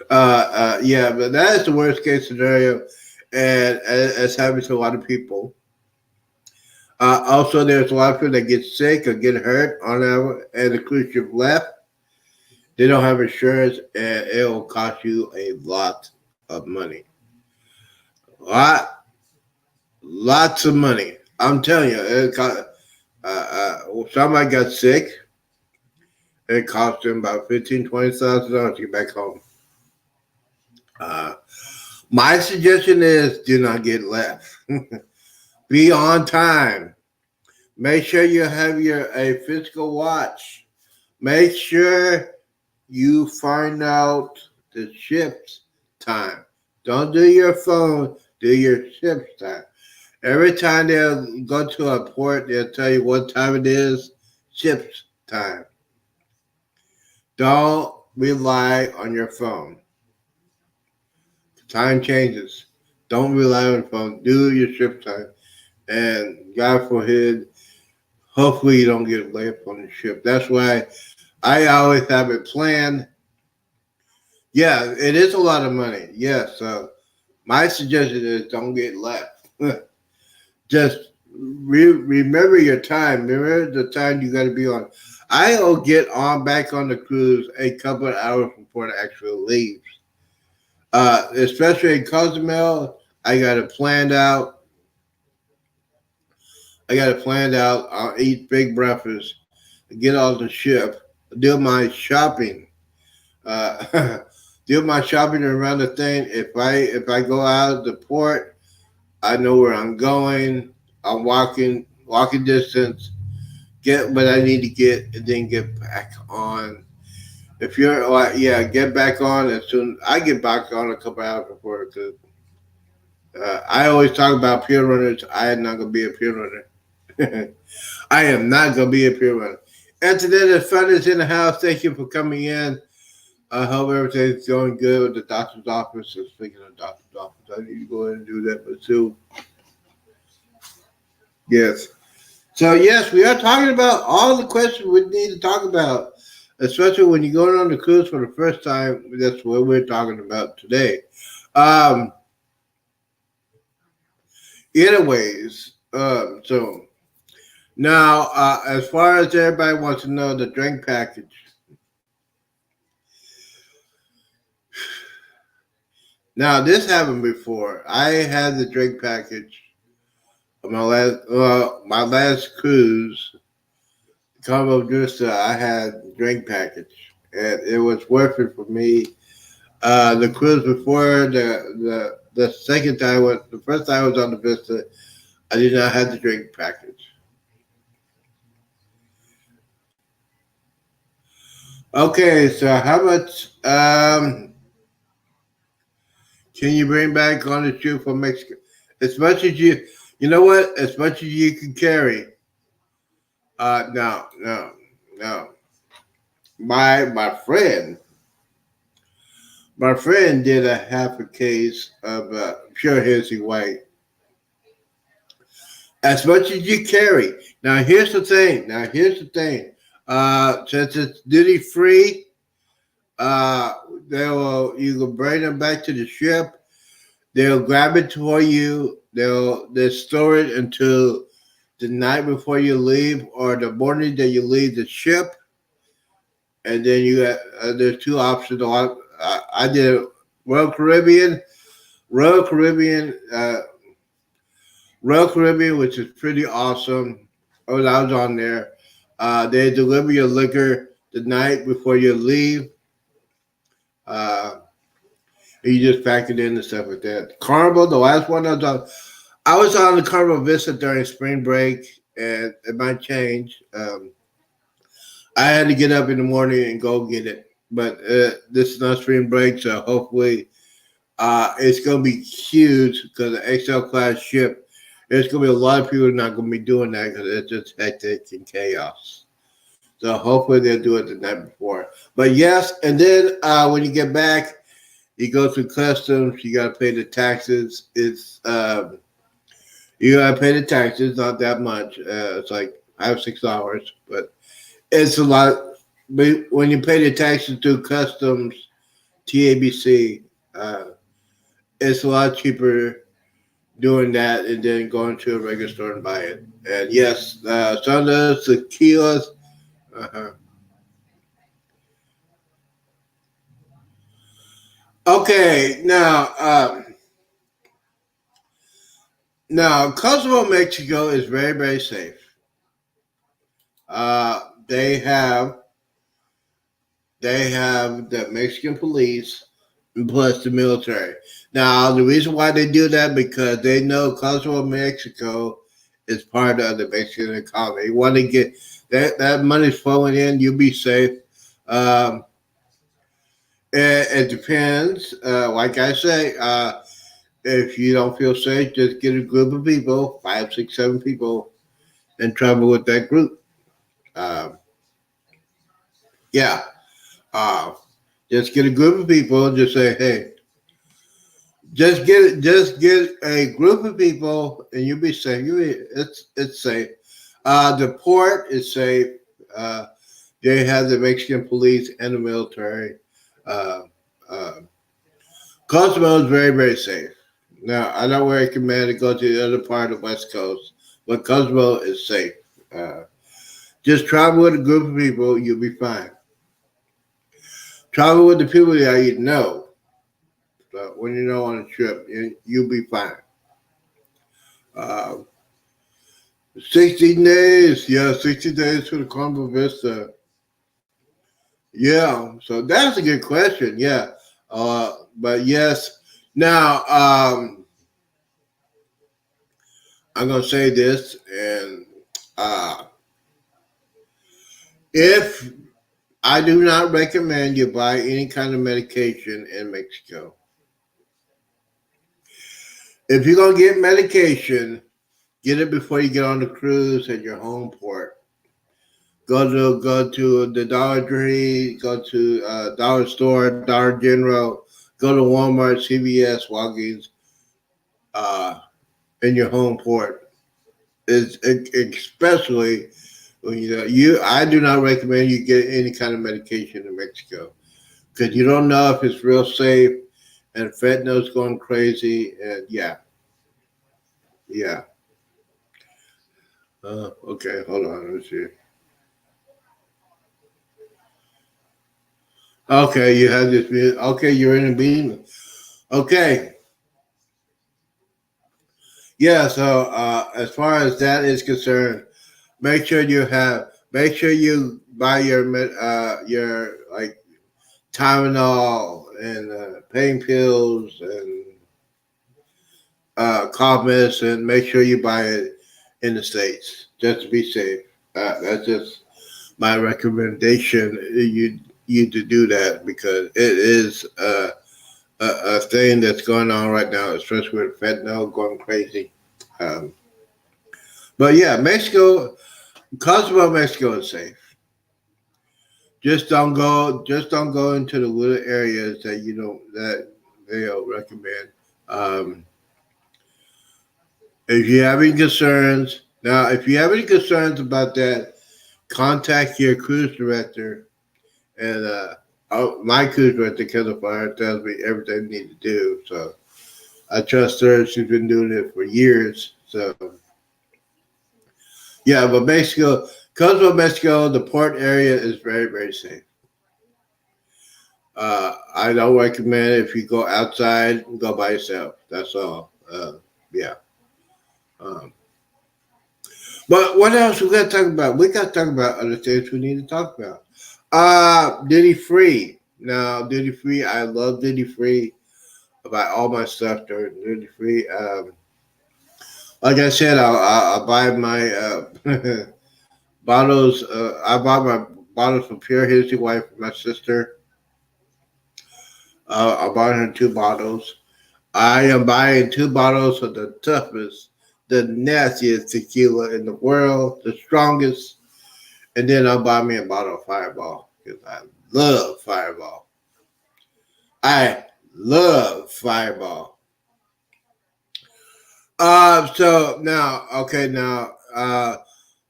Yeah, but that is the worst case scenario, and it's happening to a lot of people. Also, there's a lot of people that get sick or get hurt on and the cruise ship left. They don't have insurance, and it will cost you a lot of money. Lot, lots of money. I'm telling you, somebody got sick. It cost them about $15,000-$20,000 to get back home. Uh, my suggestion is do not get left. Be on time. Make sure you have a physical watch. Make sure you find out the ship's time. Don't do your phone, do your ship's time. Every time they'll go to a port, they'll tell you what time it is, ship's time. Don't rely on your phone. Time changes. Don't rely on the phone. Do your ship time. And God forbid, hopefully you don't get left on the ship. That's why I always have it planned. Yeah, it is a lot of money. Yes. So my suggestion is don't get left. Just remember your time. Remember the time you got to be on. I'll get on back on the cruise a couple of hours before the actual leaves. Especially in Cozumel, I got it planned out. I'll eat big breakfast, get off the ship, do my shopping. Do my shopping around the thing. If I go out of the port, I know where I'm going. I'm walking distance. Get what I need to get, and then get back on. If you're like, yeah, get back on as soon. I get back on a couple hours before because I always talk about peer runners. I am not gonna be a peer runner. I am not gonna be a peer runner. And today the fun is in the house. Thank you for coming in. I hope everything's going good with the doctor's office. So speaking of doctor's office, I need to go ahead and do that. But still, yes. So yes, we are talking about all the questions we need to talk about, especially when you're going on the cruise for the first time. That's what we're talking about today. Um, Anyways, so Now, as far as everybody wants to know, the drink package. Now, this happened before. I had the drink package on my last cruise, Cabo Justa. I had drink package, and it was worth it for me. The cruise before the second time was the first time I was on the Vista. I did not have the drink package. Okay, so how much can you bring back on the trip from Mexico? As much as you know what? As much as you can carry. No, no, no. My my friend did a half a case of pure hazy white. As much as you carry. Now here's the thing. Since it's duty free, uh, they will you can bring them back to the ship. They'll grab it for you. They'll store it until the night before you leave or the morning that you leave the ship. And then you got there's two options. I did Royal Caribbean, Royal Caribbean, uh, Royal Caribbean, which is pretty awesome. I was on there. They deliver your liquor the night before you leave. Uh, you just pack it in and stuff like that. Carnival, the last one I was on the Carnival Vista during spring break, and it might change. I had to get up in the morning and go get it, but this is not spring break, so hopefully it's going to be huge because the XL class ship. There's going to be a lot of people not going to be doing that because it's just hectic and chaos. So hopefully they'll do it the night before. But yes, and then when you get back, you go through customs. You got to pay the taxes. You got to pay the taxes. Not that much. It's like $5-6, but it's a lot. But when you pay the taxes through customs, TABC, uh, it's a lot cheaper doing that and then going to a regular store and buy it. And yes, some of those tequilas. Uh-huh. Okay, now Kosovo, Mexico is very very safe. Uh, they have they have the Mexican police plus the military. Now the reason why they do that because they know Kosovo, Mexico is part of the Mexican economy. They want to get that money's flowing in. You'll be safe. Um, it depends. Like I say, if you don't feel safe, just get a group of people, 5, 6, 7 people, and travel with that group. Um, yeah. Uh, just get a group of people and just say, hey, just get a group of people and you'll be safe. It's safe. The port is safe. Uh, they have the Mexican police and the military. Uh, uh, Cozumel is very, very safe. Now, I don't recommend to go to the other part of the West Coast, but Cozumel is safe. Uh, just travel with a group of people, you'll be fine. Travel with the people that you know. So when you know on a trip, you'll be fine. Uh, 16 days, yeah, 60 days for the Carnival Vista. Yeah, so that's a good question. Yeah, but yes. Now, I'm gonna say this, and uh, if I do not recommend you buy any kind of medication in Mexico. If you're gonna get medication, get it before you get on the cruise at your home port. Go to the Dollar Tree, go to Dollar Store, Dollar General, go to Walmart, CVS, Walgreens, uh, in your home port. Especially when you. I do not recommend you get any kind of medication in Mexico because you don't know if it's real safe and fentanyl's going crazy. And yeah, yeah. Okay, hold on. Let me see. Okay, you have this. Okay, you're in a meeting. Okay, yeah. So as far as that is concerned, make sure you buy your like Tylenol and pain pills and cough medicine. Make sure you buy it in the states just to be safe. That's just my recommendation. You to do that because it is a thing that's going on right now, especially with fentanyl going crazy. Um, but yeah, Mexico, Cozumel, Mexico is safe. Just don't go into the little areas that you don't that they don't recommend. Um, if you have any concerns, now if you have any concerns about that, contact your cruise director. And my cruise director, Kendall Fire, tells me everything I need to do. So I trust her. She's been doing it for years. So yeah, but Mexico, Cozumel, Mexico, the port area is very, very safe. I don't recommend it if you go outside, go by yourself. That's all. Yeah. Um, but what else we got to talk about? We got to talk about other things we need to talk about. Duty free. Now, duty free. I love duty free. About all my stuff during duty free. Like I said, I'll buy my bottles. I bought my bottles from Pure History White for my sister. I bought her two bottles. I am buying two bottles of the toughest, the nastiest tequila in the world, the strongest. And then I'll buy me a bottle of Fireball because I love Fireball. I love Fireball. So now, okay, now,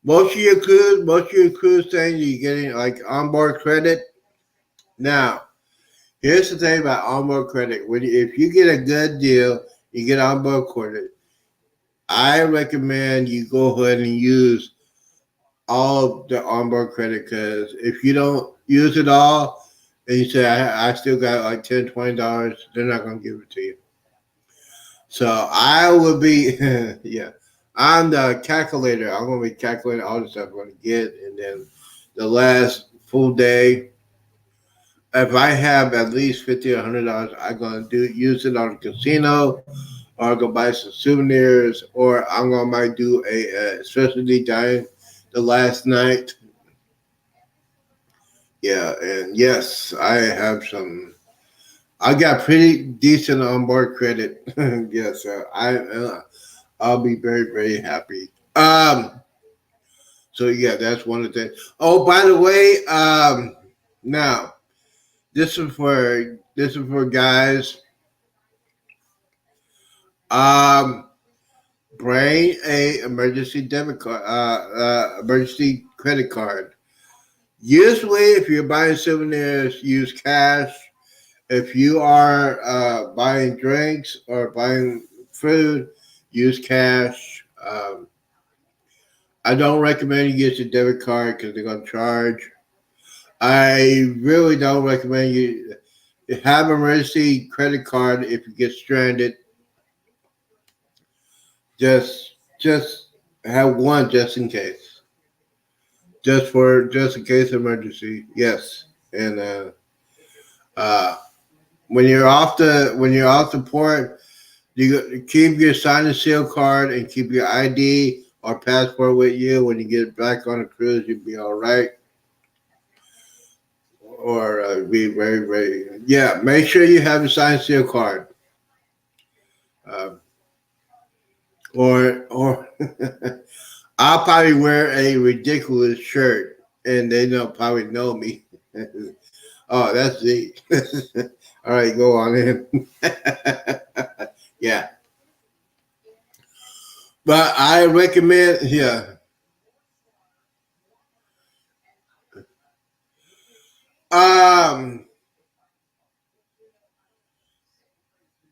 most of your cruise things, you're getting like onboard credit. Now, here's the thing about onboard credit: if you get a good deal, you get onboard credit. I recommend you go ahead and use all the onboard credit because if you don't use it all, and you say I still got like $10, $20, they're not gonna give it to you. So I would be, yeah. I'm the calculator. I'm gonna be calculating all the stuff I'm gonna get, and then the last full day, if I have at least $50 or $100, I'm gonna do use it on a casino, or I'm gonna buy some souvenirs, or I'm gonna might do a specialty dining the last night. Yeah, and yes, I have some. I got pretty decent onboard credit. Yes, I'll be very, very happy. So yeah, that's one of the things. Oh, by the way, now this is for guys. Um, bring a emergency debit card, emergency credit card. Usually, if you're buying souvenirs, use cash. If you are buying drinks or buying food, use cash. I don't recommend you use a debit card because they're going to charge. I really don't recommend you have an emergency credit card if you get stranded. Just have one just in case. Just in case emergency. Yes. And uh, when you're off the port, you keep your sign and seal card and keep your ID or passport with you. When you get back on the cruise, you'll be all right. Or be very, very, yeah. Make sure you have a sign and seal card. Uh, or I'll probably wear a ridiculous shirt, and they don't probably know me. Oh, that's it. All right, go on in. Yeah, but I recommend. Yeah, um,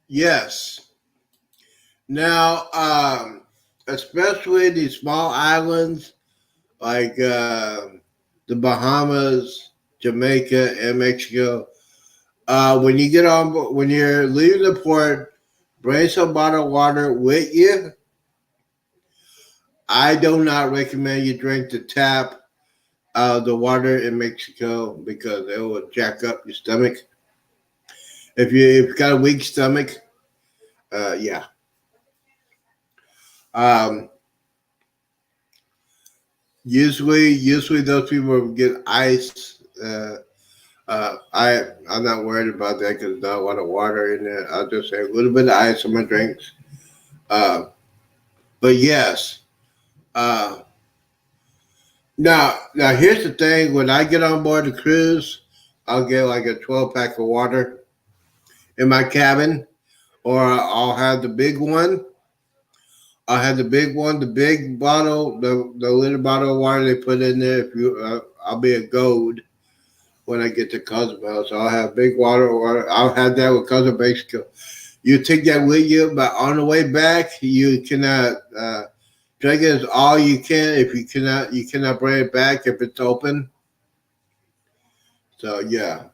yes. Now, especially these small islands like the Bahamas, Jamaica, and Mexico. When you get on, when you're leaving the port, bring some bottled water with you. I do not recommend you drink the tap the water in Mexico because it will jack up your stomach. If you've got a weak stomach, yeah. Um, usually those people will get ice. I'm not worried about that because there's not a lot of water in there. I'll just say a little bit of ice in my drinks. Uh, but yes, uh, now here's the thing: when I get on board the cruise, I'll get like a 12 pack of water in my cabin, or I'll have the big one. I'll have the big one, the big bottle, the little bottle of water they put in there. If you, I'll be a gold when I get to Cozumel, so I'll have big water. I'll have that with Cozumel, Mexico. You take that with you, but on the way back, you cannot drink it as all you can. If you cannot bring it back if it's open. So yeah,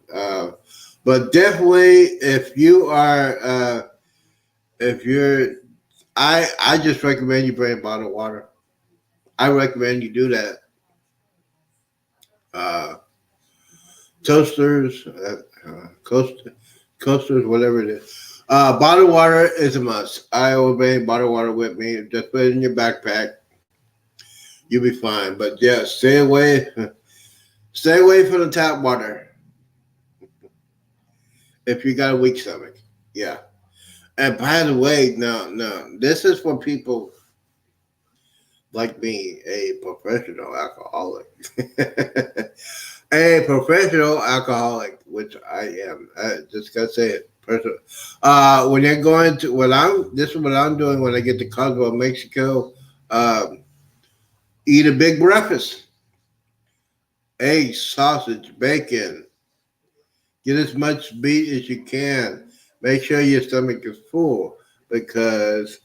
but definitely if you're, I just recommend you bring bottled water. I recommend you do that. Uh, toasters, coasters, whatever it is. Bottled water is a must. I will bring bottled water with me. Just put it in your backpack. You'll be fine. But yeah, stay away from the tap water if you got a weak stomach. Yeah. And by the way, no, this is for people like me, a professional alcoholic. A professional alcoholic, which I am. I just gotta say it. Personal. When you're going to, this is what I'm doing when I get to Cozumel, Mexico. Um, Eat a big breakfast: eggs, sausage, bacon. Get as much meat as you can. Make sure your stomach is full because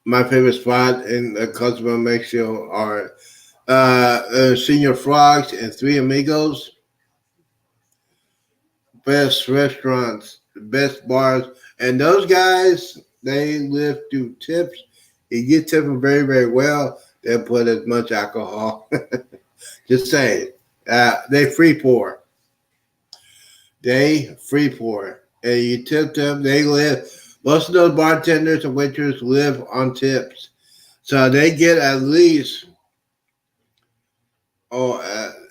my favorite spot in Cozumel, Mexico are Senior Frogs and Three Amigos. Best restaurants, best bars, and those guys they live through tips. You get tipped them very, very well. They put as much alcohol. Just say they free pour. They free pour, and you tip them. They live. Most of those bartenders and waiters live on tips, so they get at least oh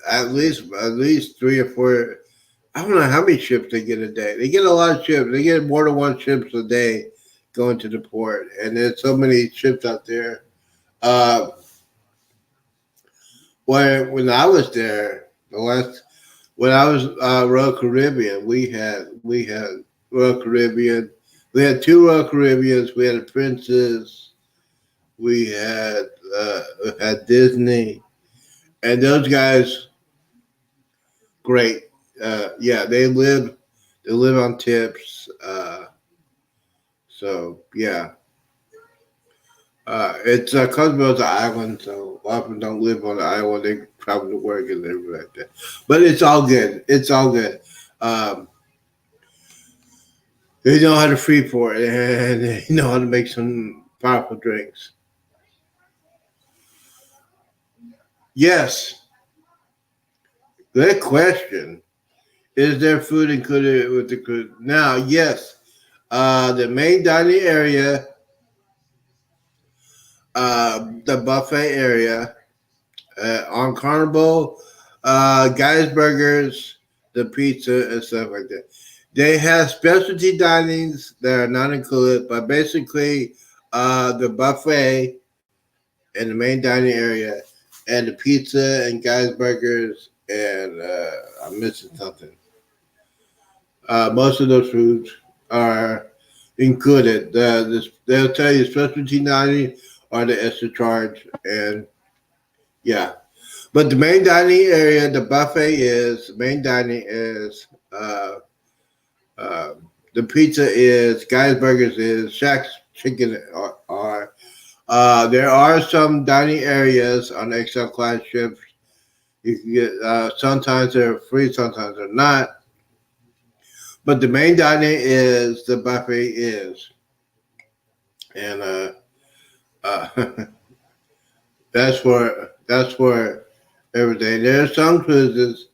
at least 3 or 4. I don't know how many ships they get a day. They get a lot of ships. They get more than one ships a day going to the port, and there's so many ships out there. Uh, when I was there, when I was Royal Caribbean, we had Royal Caribbean. We had two Royal Caribbeans. We had a Princess. We had Disney, and those guys, great. Yeah, they live on tips. So yeah, it's Cozumel is an island, so a lot of them don't live on the island. They travel to work and everything like that. But it's all good. It's all good. Um, they know how to free for it, and they know how to make some powerful drinks. Yes, good question. Is there food included with the cruise? Now, yes, the main dining area, the buffet area, on Carnival, Guy's Burgers, the pizza, and stuff like that. They have specialty dinings that are not included, but basically, the buffet and the main dining area, and the pizza and Guy's Burgers, and I'm missing something. Most of those foods are included. They'll tell you specialty dining or the extra charge, and yeah. But the main dining area, the buffet is main dining is uh, The pizza is Guy's Burgers is Shack's Chicken are. There are some dining areas on XL class ships. You can get sometimes they're free, sometimes they're not. But the main dining is the buffet is, and uh, that's where everything. There are some cruises.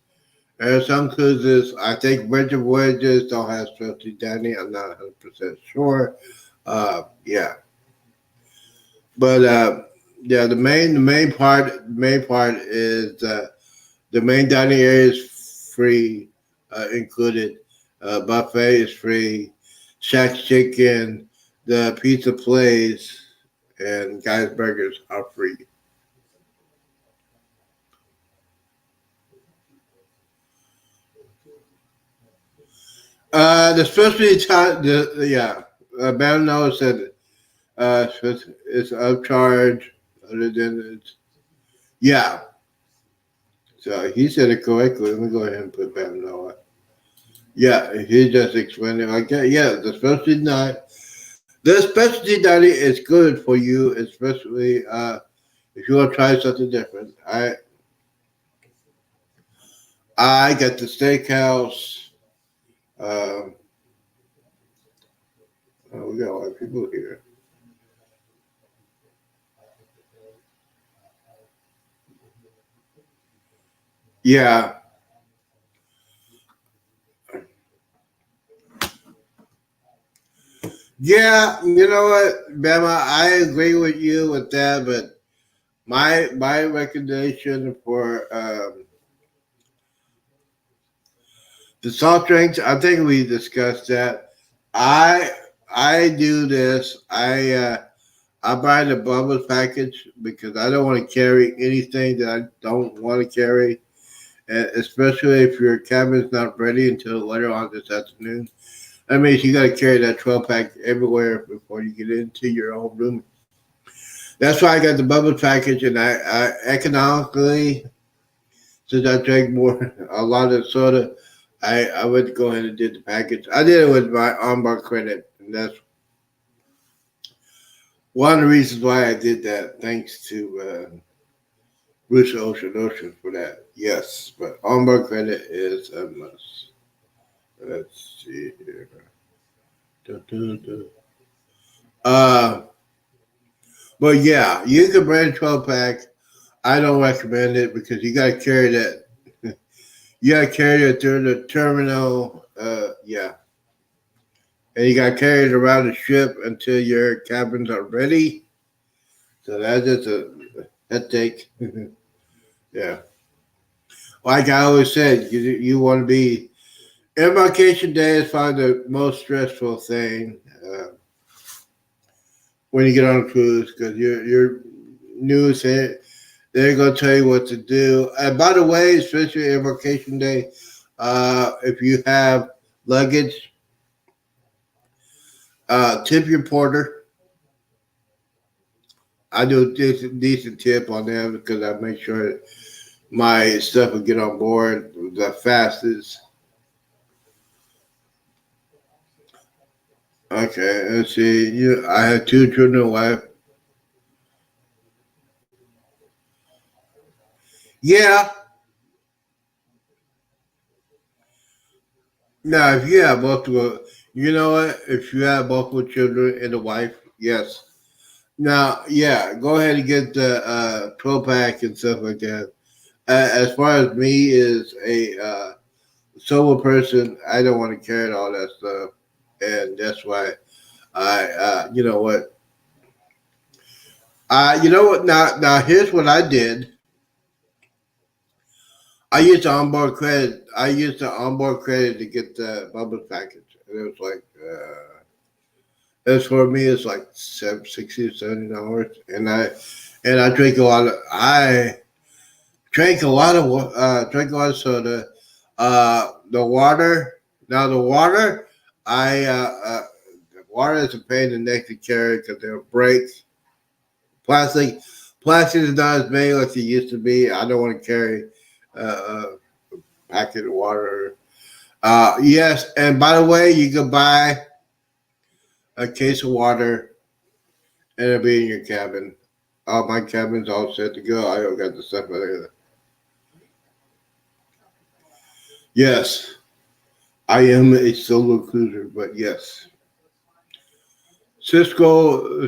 There are some cruises. I think Virgin Voyages don't have specialty dining. I'm not 100% sure. Yeah, but yeah, the main part is the main dining area is free, included. Buffet is free. Shack's Chicken, the pizza place, and Guy's Burgers are free. The specialty time, yeah, Bam Noah said it's upcharge. Other than it's, yeah, so he said it correctly. Let me go ahead and put Bam Noah. Yeah, he just explained it like that. Yeah, the specialty dining is good for you, especially if you want to try something different. I got the steakhouse. Um, we got a lot of people here. Yeah, yeah. You know what, Bama? I agree with you with that, but my recommendation for the soft drinks, I think we discussed that. I I do this. I buy the bubbles package because I don't want to carry anything that I don't want to carry, especially if your cabin's not ready until later on this afternoon. That means you got to carry that 12 pack everywhere before you get into your own room. That's why I got the bubbles package, and I economically, since I drank more a lot of soda, I would go ahead and did the package. I did it with my onboard credit, and that's one of the reasons why I did that. Thanks to Bruce Ocean for that. Yes, but onboard credit is a must. Let's see here. Dun, dun, dun. Uh, but yeah, you can bring a 12 pack. I don't recommend it because you got to carry that. You got to carry it through the terminal. Yeah, and you got to carry it around the ship until your cabins are ready. So that's just a headache. Yeah, like I always said, you want to be embarkation day is probably the most stressful thing when you get on a cruise because you're new. They're gonna tell you what to do. And by the way, especially embarkation day, if you have luggage, tip your porter. I do a decent tip on them because I make sure my stuff will get on board the fastest. Okay, let's see. I have two children and a wife. Yeah. Now, if you have multiple, you know what? If you have multiple children and a wife, yes. Now, yeah, go ahead and get the 12 pack and stuff like that. As far as me is a solo person, I don't want to carry all that stuff, and that's why you know what, you know what. Now here's what I did. I used the onboard credit. I used the onboard credit to get the bubble package, and it was like. As for me, it's like 60 or $70, and I drink a lot of drank a lot of soda. The water. Now the water, I the water is a pain in the neck to carry because they'll break. Plastic, plastic is not as big like it used to be. I don't want to carry a packet of water. Yes, and by the way, you can buy a case of water and it'll be in your cabin. My cabin's all set to go. I don't got the stuff out there. Yes, I am a solo cruiser, but yes. Cisco,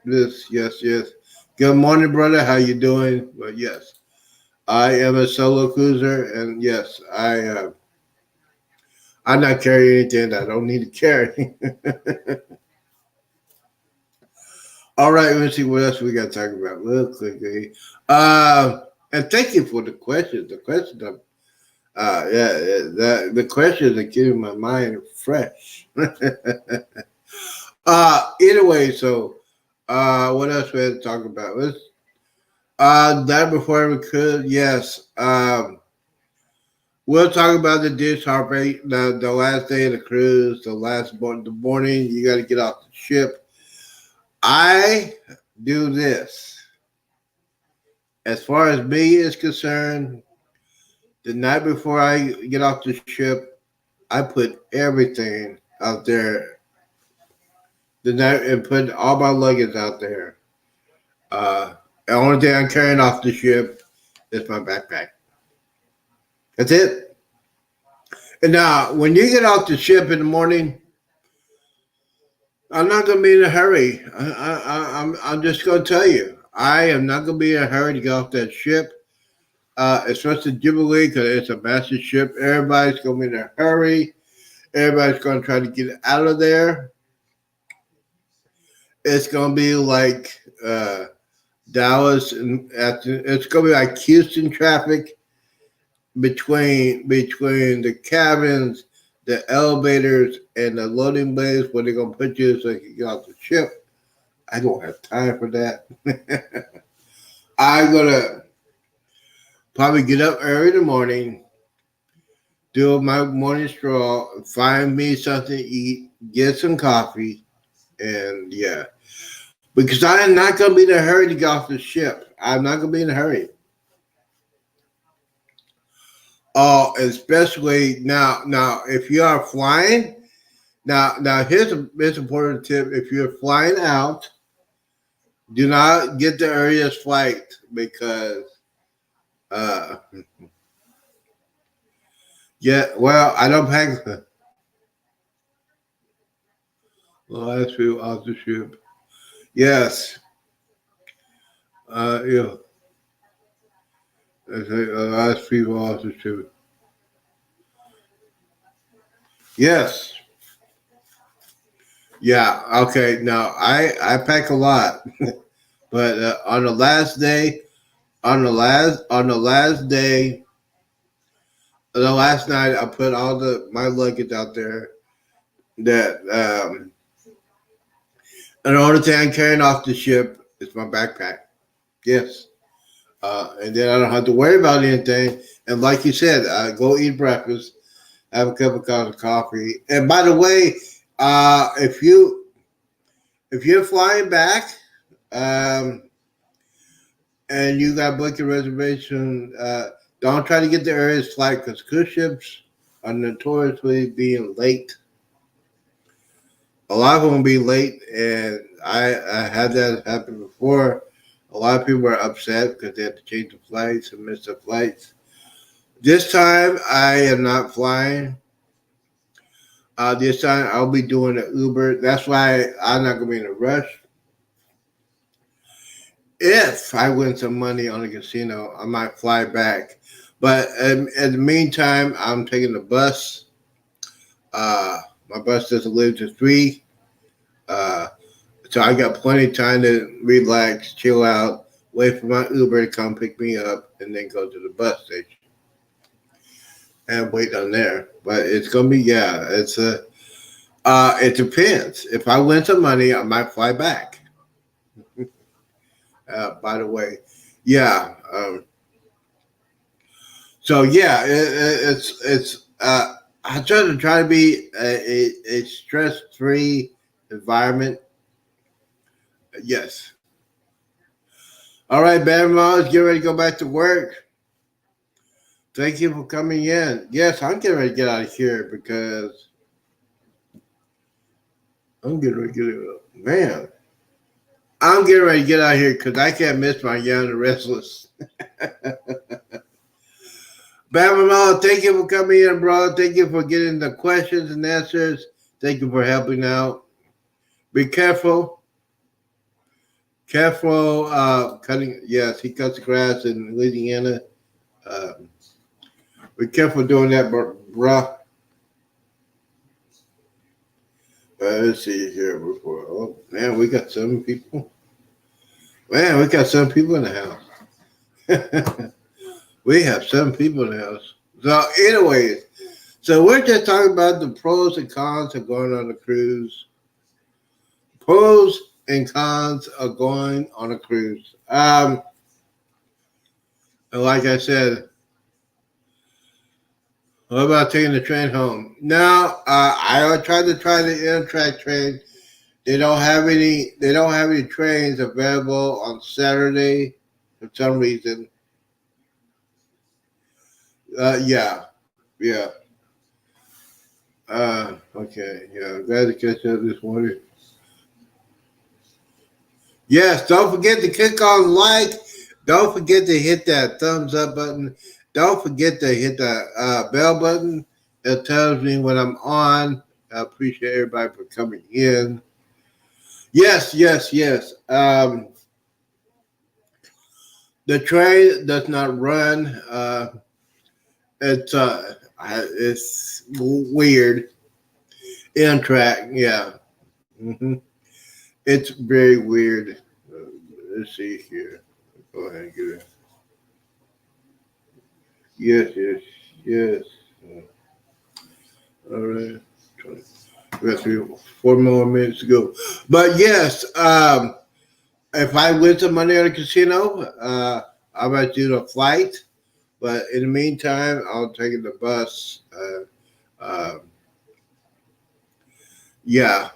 this, yes, yes. Good morning, brother. How you doing? But yes, I am a solo cruiser, and yes, I'm not carrying anything that I don't need to carry. All right, let's see what else we got to talk about real quickly. And thank you for the questions. The questions, yeah, the questions are keeping my mind fresh. Either way, so what else we had to talk about? Let's that before we could, yes. We'll talk about the dish heartbreak, the last day of the cruise, the morning you got to get off the ship. I do this. As far as me is concerned, the night before I get off the ship, I put everything out there. The night and put all my luggage out there. The only thing I'm carrying off the ship is my backpack. That's it. And now, when you get off the ship in the morning, I'm not going to be in a hurry. I'm just going to tell you, I am not going to be in a hurry to get off that ship. Especially Jubilee, because it's a massive ship. Everybody's going to be in a hurry. Everybody's going to try to get out of there. It's going to be like Dallas, and it's going to be like Houston traffic between the cabins, the elevators, and the loading bays where they're going to put you so you can get off the ship. I don't have time for that. I'm going to probably get up early in the morning, do my morning stroll, find me something to eat, get some coffee, and yeah. Because I am not going to be in a hurry to get off the ship. I'm not going to be in a hurry. Oh, especially now. Now, if you are flying, here's an important tip. If you're flying out, do not get the earliest flight because, uh, yeah. Well, I don't pack the last few off the ship. Yes. Yeah. The last people off the ship. Yes. Yeah. Okay. Now I pack a lot, but on the last day, on the last day, the last night, I put all my luggage out there. That and the only thing I'm carrying off the ship is my backpack. Yes. And then I don't have to worry about anything. And like you said, I go eat breakfast, have a cup of coffee. And by the way, uh, if you if you're flying back, um, and you got booked your reservation, don't try to get the earliest flight because cruise ships are notoriously being late. A lot of them will be late, and I had that happen before. A lot of people are upset because they had to change the flights and miss the flights. This time, I am not flying. This time, I'll be doing an Uber. That's why I'm not going to be in a rush. If I win some money on the casino, I might fly back. But in the meantime, I'm taking the bus. My bus doesn't leave till 3. Uh, so I got plenty of time to relax, chill out, wait for my Uber to come pick me up, and then go to the bus station and wait on there. But it's gonna be it depends. If I win some money, I might fly back. By the way, yeah. So yeah, I try to be a stress free environment. Yes. All right, Bam, let's get ready to go back to work. Thank you for coming in. Yes, I'm getting ready to get out of here because I'm getting ready to get out. Man, I'm getting ready to get out of here because I can't miss my Young and Restless. Bam, thank you for coming in, bro. Thank you for getting the questions and answers. Thank you for helping out. Be careful. Careful cutting. Yes, he cuts the grass in Louisiana. Uh, be careful doing that, bro. Let's see here before. Oh man, we got some people. Man, we got some people in the house. We have some people in the house. So, anyways, so we're just talking about the pros and cons of going on a cruise. Pros and cons of going on a cruise. Like I said, what about taking the train home? Now, I tried to try the Amtrak train. They don't have any. They don't have any trains available on Saturday for some reason. Yeah, yeah. Okay, yeah. Glad to catch up this morning. Yes, don't forget to click on like. Don't forget to hit that thumbs up button. Don't forget to hit the bell button. It tells me when I'm on. I appreciate everybody for coming in. Yes, yes, yes. The train does not run. It's weird. Amtrak, yeah. hmm It's very weird. Let's see here. Go ahead and get it. Yes, yes, yes. All right. We got 4 more minutes to go. But yes, if I win some money at a casino, I might do the flight. But in the meantime, I'll take the bus. Yeah,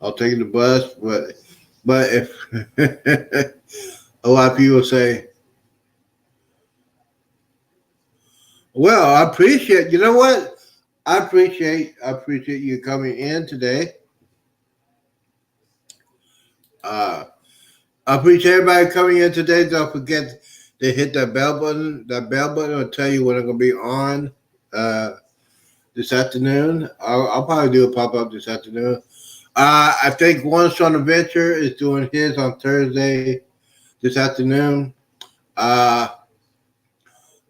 I'll take the bus. But if a lot of people say, "Well, I appreciate," you know what? I appreciate you coming in today. Uh, I appreciate everybody coming in today. Don't forget to hit that bell button. That bell button will tell you when I'm gonna be on this afternoon. I'll probably do a pop up this afternoon. I think One Strong Adventure is doing his on Thursday this afternoon. Uh,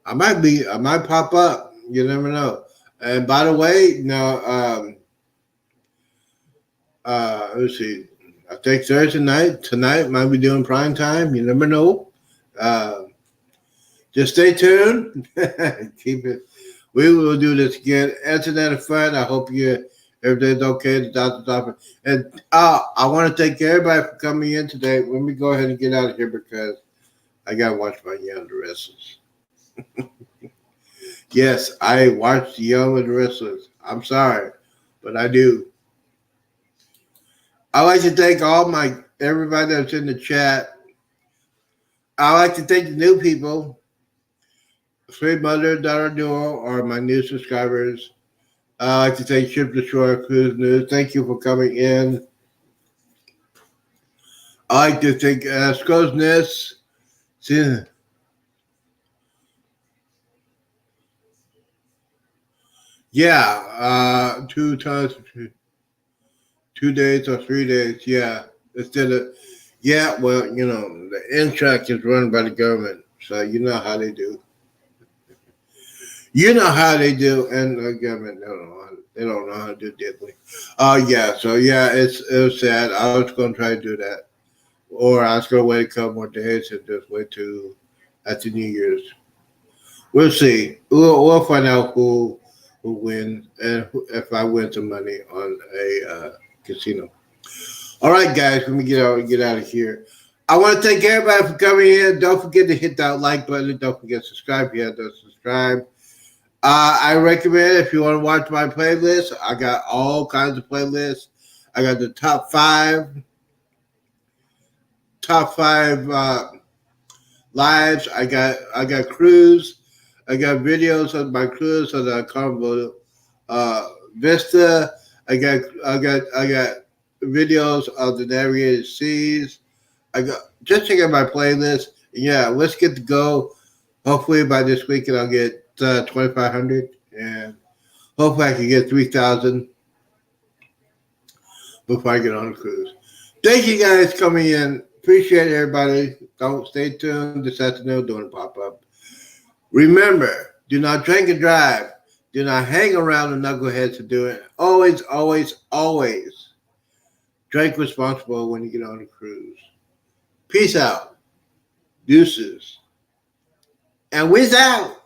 I might pop up. You never know. And by the way, now let's see. I think Thursday night tonight might be doing prime time. You never know. Uh, just stay tuned. Keep it. We will do this again. Internet and fun. I hope everything's okay. The doctor's office. And I want to thank everybody for coming in today. Let me go ahead and get out of here because I gotta watch my Young and the Restless. Yes, I watched Young and the Restless. I'm sorry, but I do. I like to thank everybody that's in the chat. I like to thank the new people. Sweet Mother, Daughter Duo are my new subscribers. I like to thank Ship to Shore Cruise News. Thank you for coming in. I like to thank Scrooge Nest. Yeah, 2 times, 2 days or 3 days. Yeah, instead of yeah. Well, the Intrac is run by the government, so you know how they do. You know how they do, and the government they don't know how to do diddly. Yeah. So yeah, it was sad. I was going to try to do that, or I was going to wait a couple more days and just wait till after New Year's. We'll see. We'll find out who wins and if I win some money on a casino. All right, guys, let me get out of here. I want to thank everybody for coming in. Don't forget to hit that like button. Don't forget to subscribe if you haven't subscribed. I recommend if you want to watch my playlist, I got all kinds of playlists. I got the top five lives. I got cruise. I got videos of my cruise on the Carnival Vista. I got videos of the navigated seas. I got just check out my playlist. Yeah, let's get to go. Hopefully by this weekend I'll get 2,500, and hopefully I can get 3,000 before I get on the cruise. Thank you guys coming in. Appreciate everybody. Don't stay tuned this afternoon doing a pop up. Remember, do not drink and drive. Do not hang around the knuckleheads to do it. Always, always, always drink responsible when you get on a cruise. Peace out. Deuces. And whiz out.